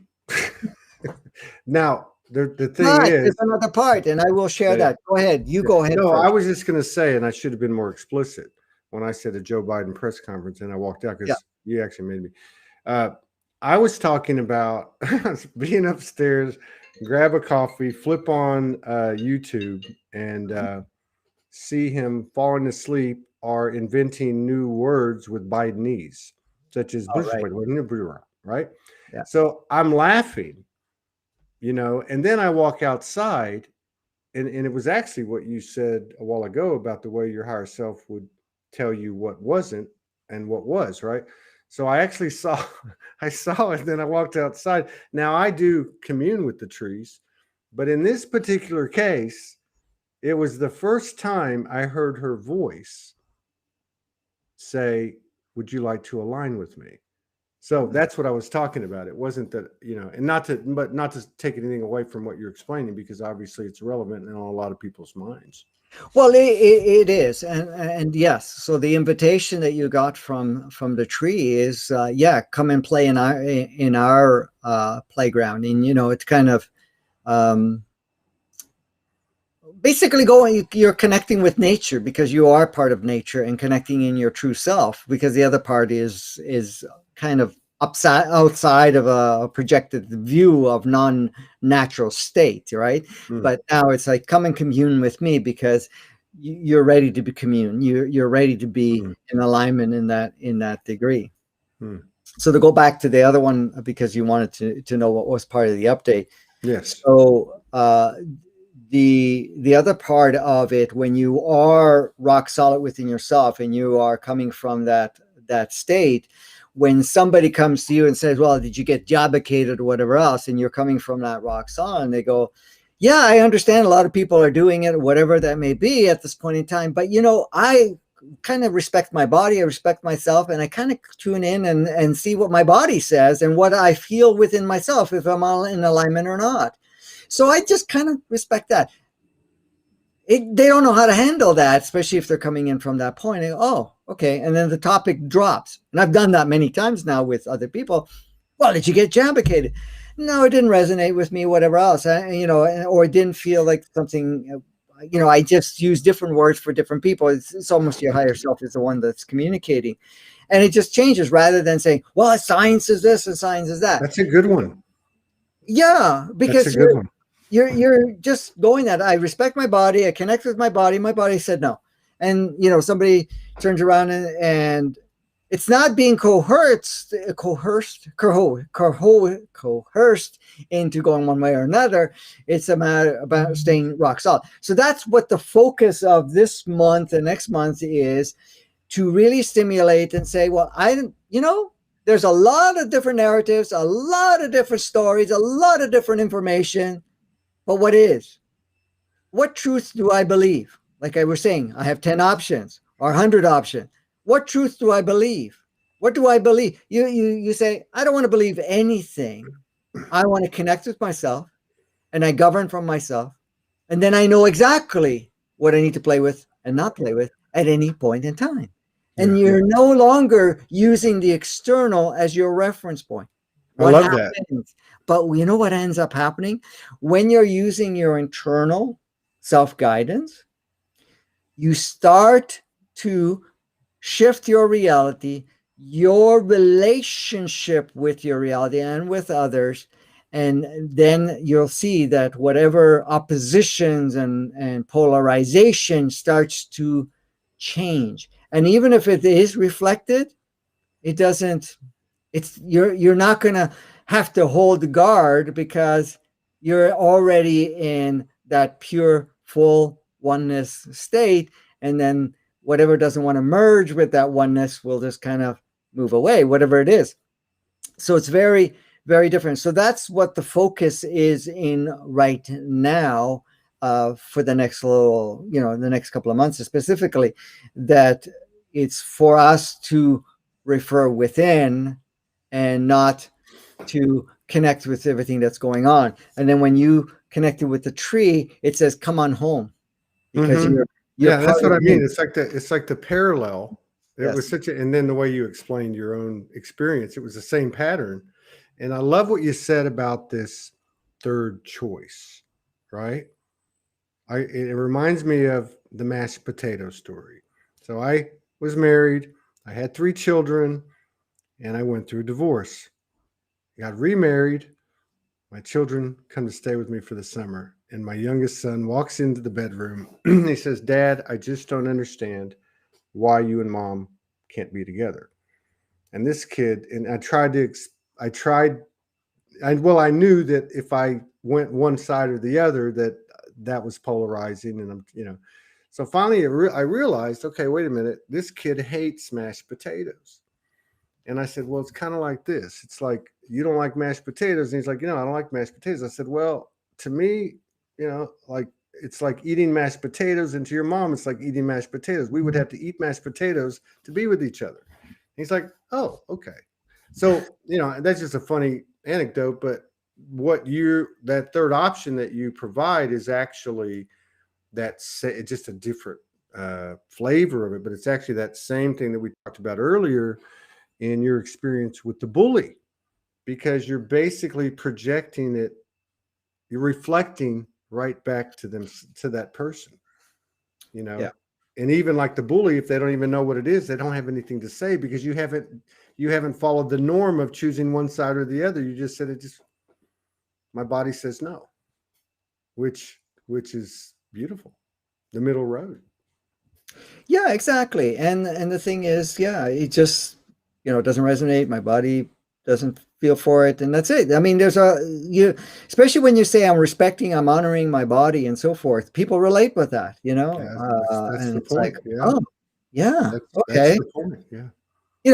Now, the thing is, there's another part, and I will share that. Go ahead. You go ahead. No, first. I was just going to say, and I should have been more explicit when I said a Joe Biden press conference, and I walked out because you actually made me. I was talking about being upstairs, grab a coffee, flip on YouTube, and see him falling asleep or inventing new words with Bidenese, such as right? Yeah. So I'm laughing, and then I walk outside, and it was actually what you said a while ago about the way your higher self would tell you what wasn't and what was, right? So I actually saw it, then I walked outside. Now I do commune with the trees, but in this particular case, it was the first time I heard her voice say, would you like to align with me? So that's what I was talking about. It wasn't that, and not to take anything away from what you're explaining, because obviously it's relevant in a lot of people's minds. Well, it is. And yes, so the invitation that you got from the tree is, come and play in our playground. And, it's kind of, basically you're connecting with nature, because you are part of nature, and connecting in your true self, because the other part is kind of outside of a projected view of non-natural state, right? But now it's like, come and commune with me, because you're ready to be commune. You're ready to be in alignment in that degree. So to go back to the other one, because you wanted to know what was part of the update. Yes. So the other part of it, when you are rock solid within yourself and you are coming from that state, when somebody comes to you and says, well, did you get jobbicated or whatever else, and you're coming from that rock solid, and they go, yeah, I understand a lot of people are doing it, whatever that may be at this point in time, but I kind of respect my body, I respect myself, and I kind of tune in and see what my body says and what I feel within myself, if I'm all in alignment or not. So I just kind of respect that. They don't know how to handle that, especially if they're coming in from that point. And, oh, okay. And then the topic drops. And I've done that many times now with other people. Well, did you get jabbicated? No, it didn't resonate with me, whatever else, or it didn't feel like something, I just use different words for different people. It's almost your higher self is the one that's communicating. And it just changes, rather than saying, well, science is this and science is that. That's a good one. Yeah, because that's a good one. You're just going that I respect my body, I connect with my body. My body said no. And somebody turns around and it's not being coerced into going one way or another. It's a matter about staying rock solid. So that's what the focus of this month and next month is, to really stimulate and say, well, there's a lot of different narratives, a lot of different stories, a lot of different information, but what truth do I believe? Like I was saying, I have 10 options or 100 options. What truth do I believe? What do I believe? You say, I don't want to believe anything. I want to connect with myself, and I govern from myself. And then I know exactly what I need to play with and not play with at any point in time. And you're no longer using the external as your reference point. I love that. But you know what ends up happening? When you're using your internal self-guidance, you start to shift your reality, your relationship with your reality and with others. And then you'll see that whatever oppositions and polarization starts to change. And even if it is reflected, you're not going to have to hold guard, because you're already in that pure, full oneness state. And then whatever doesn't want to merge with that oneness will just kind of move away, whatever it is. So it's very, very different. So that's what the focus is in right now, for the next the next couple of months specifically, that it's for us to refer within and not to connect with everything that's going on. And then when you connected with the tree, it says, come on home, because you're that's what I mean. It's like the parallel. It was and then the way you explained your own experience, it was the same pattern. And I love what you said about this third choice, right? It reminds me of the mashed potato story. So I was married, I had 3 children, and I went through a divorce. Got remarried. My children come to stay with me for the summer. And my youngest son walks into the bedroom. He says, Dad, I just don't understand why you and Mom can't be together. And this kid, and I knew that if I went one side or the other, that was polarizing. And so finally I realized, okay, wait a minute, this kid hates mashed potatoes. And I said, well, it's kind of like this. It's like, you don't like mashed potatoes. And he's like, I don't like mashed potatoes. I said, well, to me, like, it's like eating mashed potatoes. And to your mom, it's like eating mashed potatoes. We would have to eat mashed potatoes to be with each other. And he's like, oh, okay. So, that's just a funny anecdote, but that third option that you provide is actually it's just a different flavor of it, but it's actually that same thing that we talked about earlier in your experience with the bully, because you're basically projecting it, you're reflecting right back to them, to that person, And even like the bully, if they don't even know what it is, they don't have anything to say, because you haven't followed the norm of choosing one side or the other. You just said my body says no, which is beautiful, the middle road. Yeah, exactly. And the thing is, it just, it doesn't resonate. My body doesn't feel for it. And that's it. I mean, especially when you say I'm honoring my body and so forth, people relate with that, That's and the it's point. like, oh, yeah. Okay. That's the point. Yeah.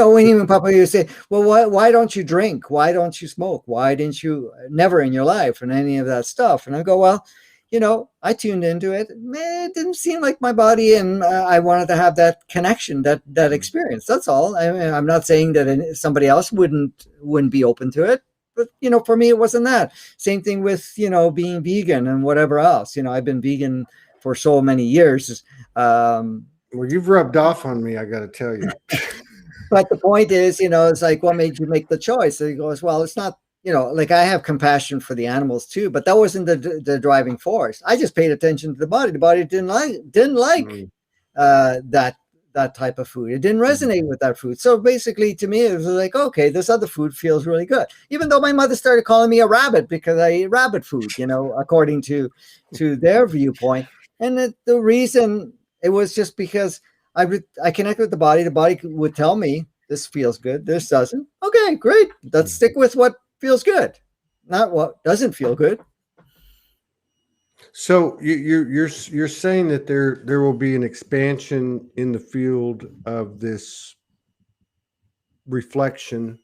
When even Papa, you say, well, why don't you drink? Why don't you smoke? Why didn't you never in your life and any of that stuff? And I go, well, I tuned into it. It didn't seem like my body, and I wanted to have that connection, that experience. That's all. I'm not saying that somebody else wouldn't be open to it, but for me, it wasn't that. Same thing with being vegan and whatever else. I've been vegan for so many years. Well, you've rubbed off on me, I got to tell you. But the point is, it's like, what made you make the choice? And he goes, well, it's not. Like, I have compassion for the animals too, but that wasn't the driving force. I just paid attention to the body. The body didn't like that type of food. It didn't resonate with that food. So basically, to me, it was like, okay, this other food feels really good. Even though my mother started calling me a rabbit because I ate rabbit food, according to their viewpoint. And the reason, it was just because I connected with the body. The body would tell me, This feels good. This doesn't. Okay, great. Let's stick with what feels good, not what doesn't feel good. So you're saying that there will be an expansion in the field of this reflection,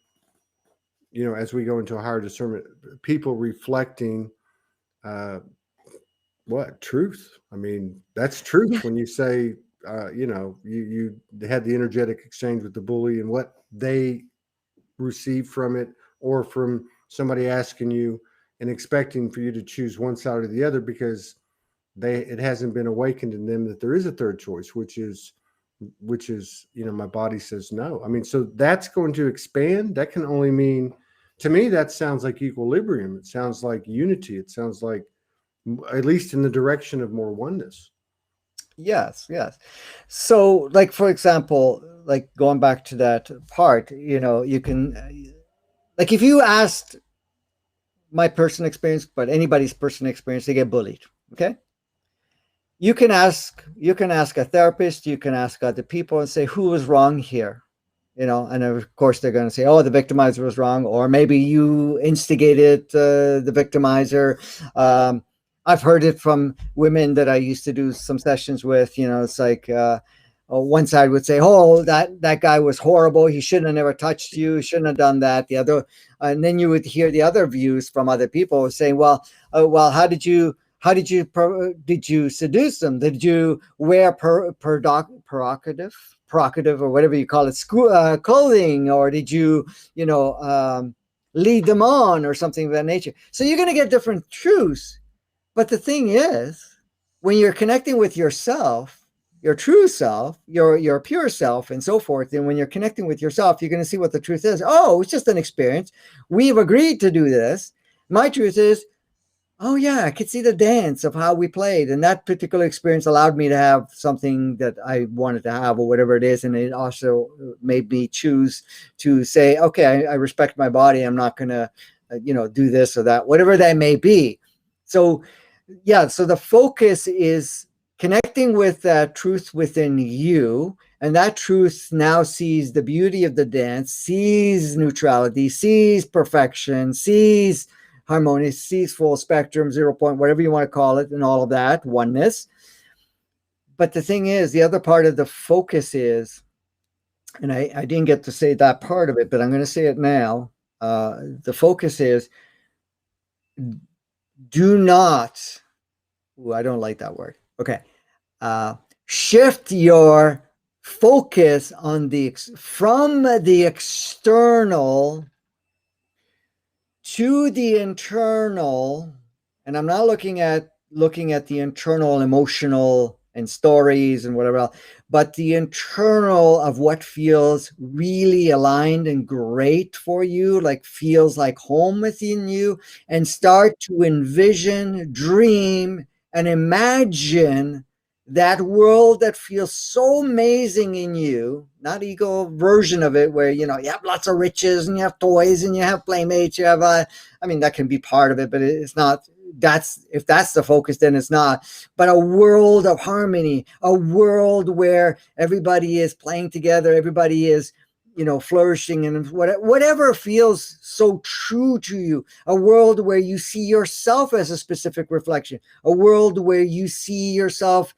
as we go into a higher discernment, people reflecting what truth. I mean, that's truth. When you say you had the energetic exchange with the bully and what they received from it, or from somebody asking you and expecting for you to choose one side or the other, because it hasn't been awakened in them that there is a third choice, which is my body says no. I mean, so that's going to expand. That can only mean, to me, that sounds like equilibrium. It sounds like unity. It sounds like, at least in the direction of more oneness. Yes. So, like, for example, like going back to that part, you can, like, if you asked my personal experience, but anybody's personal experience, they get bullied. Okay. You can ask a therapist, you can ask other people and say, who was wrong here? And of course they're going to say, oh, the victimizer was wrong, or maybe you instigated the victimizer. I've heard it from women that I used to do some sessions with. It's like one side would say, oh, that guy was horrible. He shouldn't have never touched you. He shouldn't have done that. The other, and then you would hear the other views from other people saying, well, how did you seduce them? Did you wear provocative or whatever you call it, clothing, or did you, lead them on or something of that nature? So you're going to get different truths. But the thing is, when you're connecting with yourself, your true self, your pure self, and so forth, and when you're connecting with yourself, you're going to see what the truth is. Oh, it's just an experience. We've agreed to do this. My truth is, oh yeah, I could see the dance of how we played. And that particular experience allowed me to have something that I wanted to have, or whatever it is. And it also made me choose to say, okay, I respect my body. I'm not going to, do this or that, whatever that may be. So yeah, so the focus is connecting with that truth within you. And that truth now sees the beauty of the dance, sees neutrality, sees perfection, sees harmony, sees full spectrum, 0 point, whatever you want to call it, and all of that, oneness. But the thing is, the other part of the focus is, and I didn't get to say that part of it, but I'm going to say it now. The focus is, do not, I don't like that word. Okay. Shift your focus on from the external to the internal. And I'm not looking at the internal emotional and stories and whatever else, but the internal of what feels really aligned and great for you, like feels like home within you, and start to envision, dream, and imagine that world that feels so amazing in you, not ego version of it where, you have lots of riches and you have toys and you have playmates, you have that can be part of it, but it's not. If that's the focus, then it's not. But a world of harmony, a world where everybody is playing together, everybody is, flourishing, and whatever feels so true to you. A world where you see yourself as a specific reflection. A world where you see yourself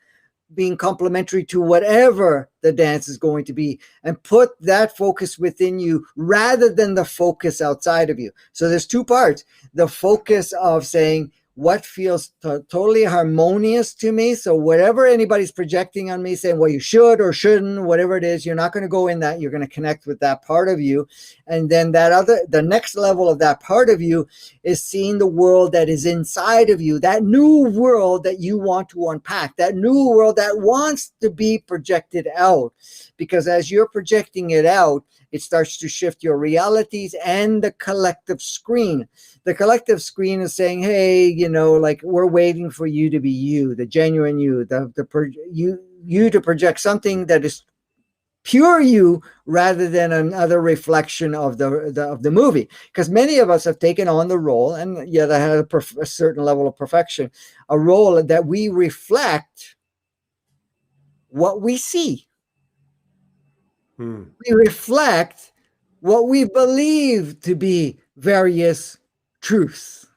being complementary to whatever the dance is going to be, and put that focus within you rather than the focus outside of you. So there's two parts. The focus of saying, what feels totally harmonious to me. So whatever anybody's projecting on me, saying, well, you should or shouldn't, whatever it is, you're not going to go in that. You're going to connect with that part of you. And then the next level of that part of you is seeing the world that is inside of you, that new world that you want to unpack, that new world that wants to be projected out. Because as you're projecting it out, it starts to shift your realities and the collective screen. The collective screen is saying, hey, like, we're waiting for you to be you, the genuine you, you to project something that is pure you rather than another reflection of the movie. Because many of us have taken on the role, and yet I had a certain level of perfection, a role that we reflect what we see. We reflect what we believe to be various truths,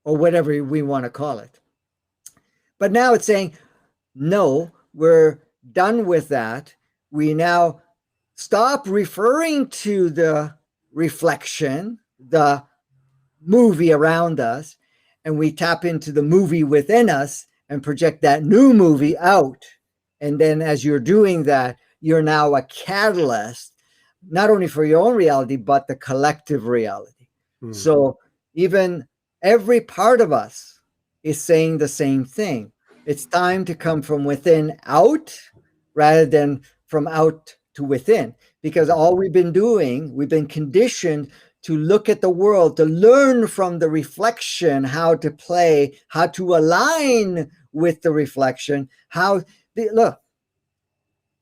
or whatever we want to call it. But now it's saying, no, we're done with that. We now stop referring to the reflection, the movie around us, and we tap into the movie within us and project that new movie out. And then as you're doing that, you're now a catalyst, not only for your own reality, but the collective reality. So even every part of us is saying the same thing. It's time to come from within out rather than from out to within, because all we've been doing, we've been conditioned to look at the world, to learn from the reflection how to play, how to align with the reflection. Look,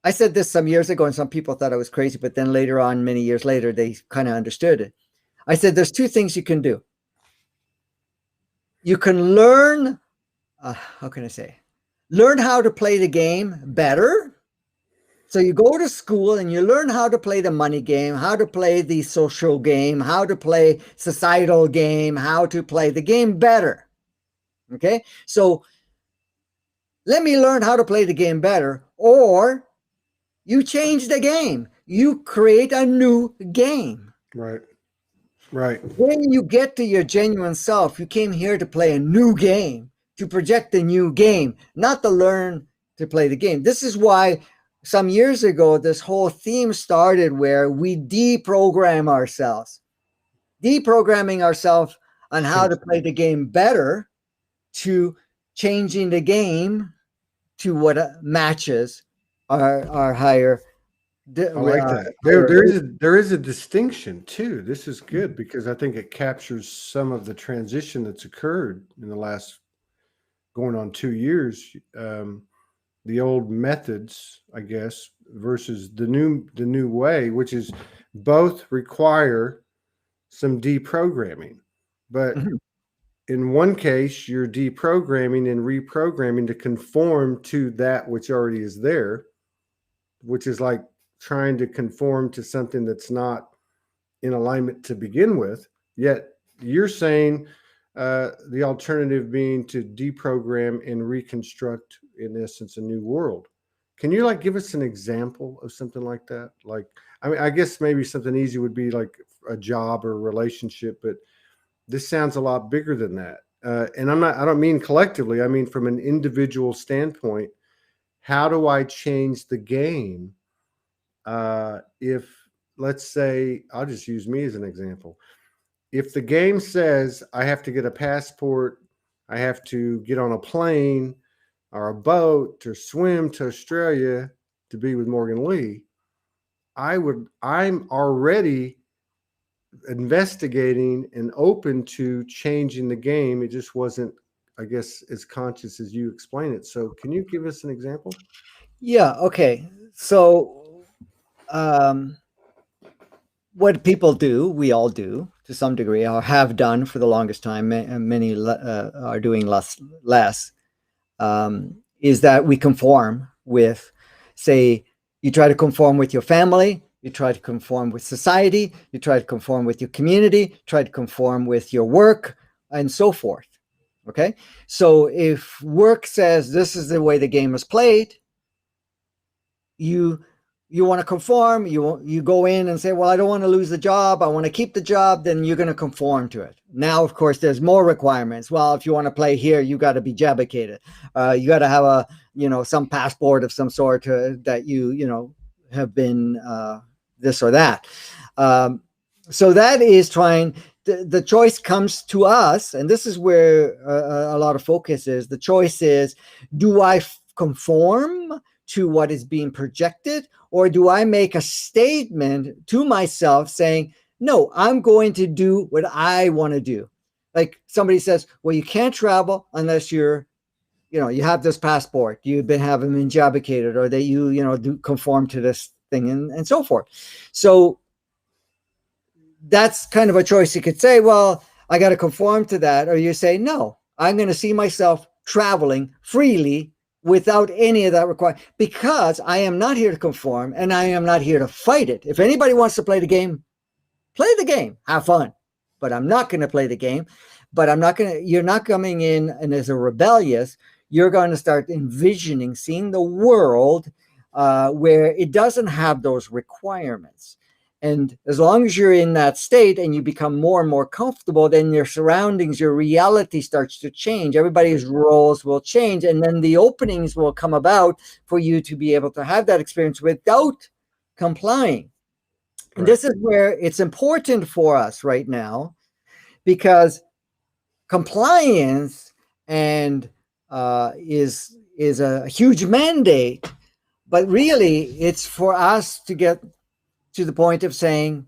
I said this some years ago and some people thought I was crazy, but then later on, many years later, they kind of understood it. I said, there's two things you can do. You can learn, learn how to play the game better. So you go to school and you learn how to play the money game, how to play the social game, how to play societal game, how to play the game better. Okay. So let me learn how to play the game better, or you change the game. You create a new game. Right. Right. When you get to your genuine self, you came here to play a new game, to project a new game, not to learn to play the game. This is why some years ago, this whole theme started where we deprogram ourselves, deprogramming ourselves on how to play the game better, to changing the game to what matches our higher. I like that. There is a distinction too. This is good because I think it captures some of the transition that's occurred in the last going on 2 years. The old methods, I guess, versus the new way, which is both require some deprogramming. But in one case, you're deprogramming and reprogramming to conform to that which already is there, which is like trying to conform to something that's not in alignment to begin with. Yet you're saying the alternative being to deprogram and reconstruct, in essence, a new world. Can you give us an example of something like that? I guess maybe something easy would be like a job or a relationship, but this sounds a lot bigger than that. And I don't mean collectively, I mean from an individual standpoint. How do I change the game? If, let's say, I'll just use me as an example. If the game says I have to get a passport, I have to get on a plane or a boat to swim to Australia to be with Morgan Lee, I'm already investigating and open to changing the game. It just wasn't, I guess, as conscious as you explain it. So can you give us an example? Yeah. Okay. So what people do, we all do to some degree, or have done for the longest time, many are doing less, is that we conform with, say, you try to conform with your family, you try to conform with society, you try to conform with your community, try to conform with your work, and so forth. Okay. So if work says this is the way the game is played, you want to conform, you go in and say, well, I don't want to lose the job, I want to keep the job, then you're going to conform to it. Now, of course, there's more requirements. Well, if you want to play here, you got to be jabicated. You got to have some passport of some sort that you have been this or that. So that is trying, the choice comes to us, and this is where a lot of focus is. The choice is, do I conform to what is being projected, or do I make a statement to myself saying, no, I'm going to do what I want to do? Like somebody says, well, you can't travel unless you have this passport, you've been having been jabicated, or that do conform to this thing, and so forth. So that's kind of a choice. You could say, well, I got to conform to that. Or you say, no, I'm going to see myself traveling freely without any of that requirement, because I am not here to conform and I am not here to fight it. If anybody wants to play the game, have fun. But I'm not going to play the game. But you're not coming in and as a rebellious, you're going to start envisioning, seeing the world where it doesn't have those requirements. And as long as you're in that state and you become more and more comfortable, then your surroundings, your reality starts to change. Everybody's roles will change. And then the openings will come about for you to be able to have that experience without complying. And this is where it's important for us right now, because compliance and is a huge mandate, but really it's for us to get to the point of saying,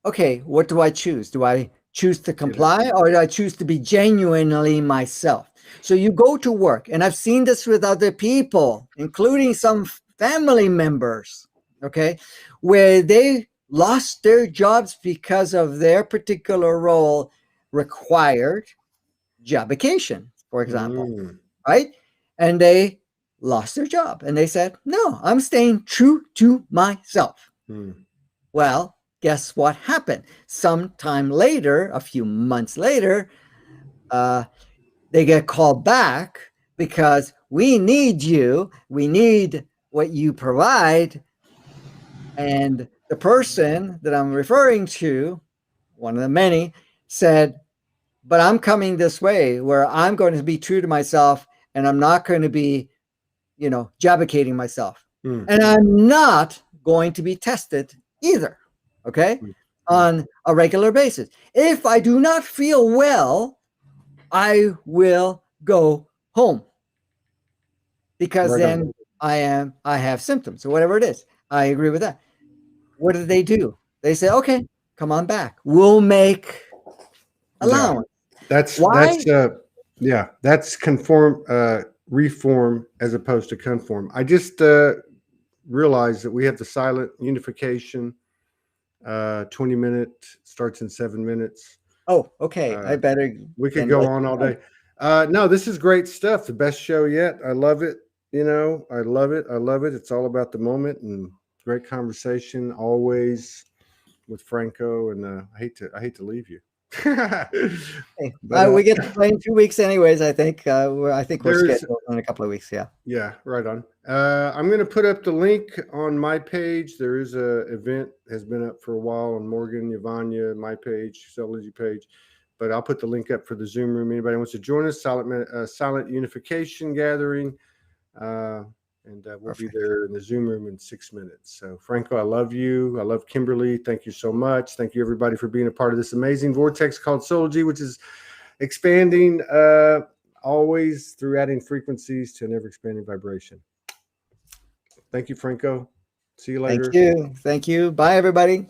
okay, what do I choose? Do I choose to comply, or do I choose to be genuinely myself? So you go to work, and I've seen this with other people, including some family members, okay, where they lost their jobs because of their particular role required jobication, for example, right? And they lost their job, and they said, no, I'm staying true to myself. Well, guess what happened? Sometime later, a few months later, they get called back because we need you. We need what you provide. And the person that I'm referring to, one of the many, said, but I'm coming this way where I'm going to be true to myself, and I'm not going to be, jobicating myself. And I'm not going to be tested either, okay, on a regular basis. If I do not feel well, I will go home, because then I have symptoms or whatever it is. I agree with that. What do? They say, okay, come on back. We'll make allowance. That's reform as opposed to conform. I just realized that we have the silent unification. 20-minute starts in 7 minutes. Oh, okay. I better. We could go on all day. No, this is great stuff. The best show yet. I love it. I love it. I love it. It's all about the moment, and great conversation always with Franco. And I hate to leave you. But, we get to play in 2 weeks anyways. I think we're scheduled in a couple of weeks. Yeah, right on. I'm going to put up the link on my page. There is a event has been up for a while on Morgan, Yvonnya, my page, Soulogy page, but I'll put the link up for the Zoom room. Anybody wants to join us, silent unification gathering, and we'll be there in the Zoom room in 6 minutes. So, Franco, I love you. I love Kimberly. Thank you so much. Thank you, everybody, for being a part of this amazing vortex called Soulogy, which is expanding always through adding frequencies to an ever-expanding vibration. Thank you, Franco. See you later. Thank you. Bye, everybody.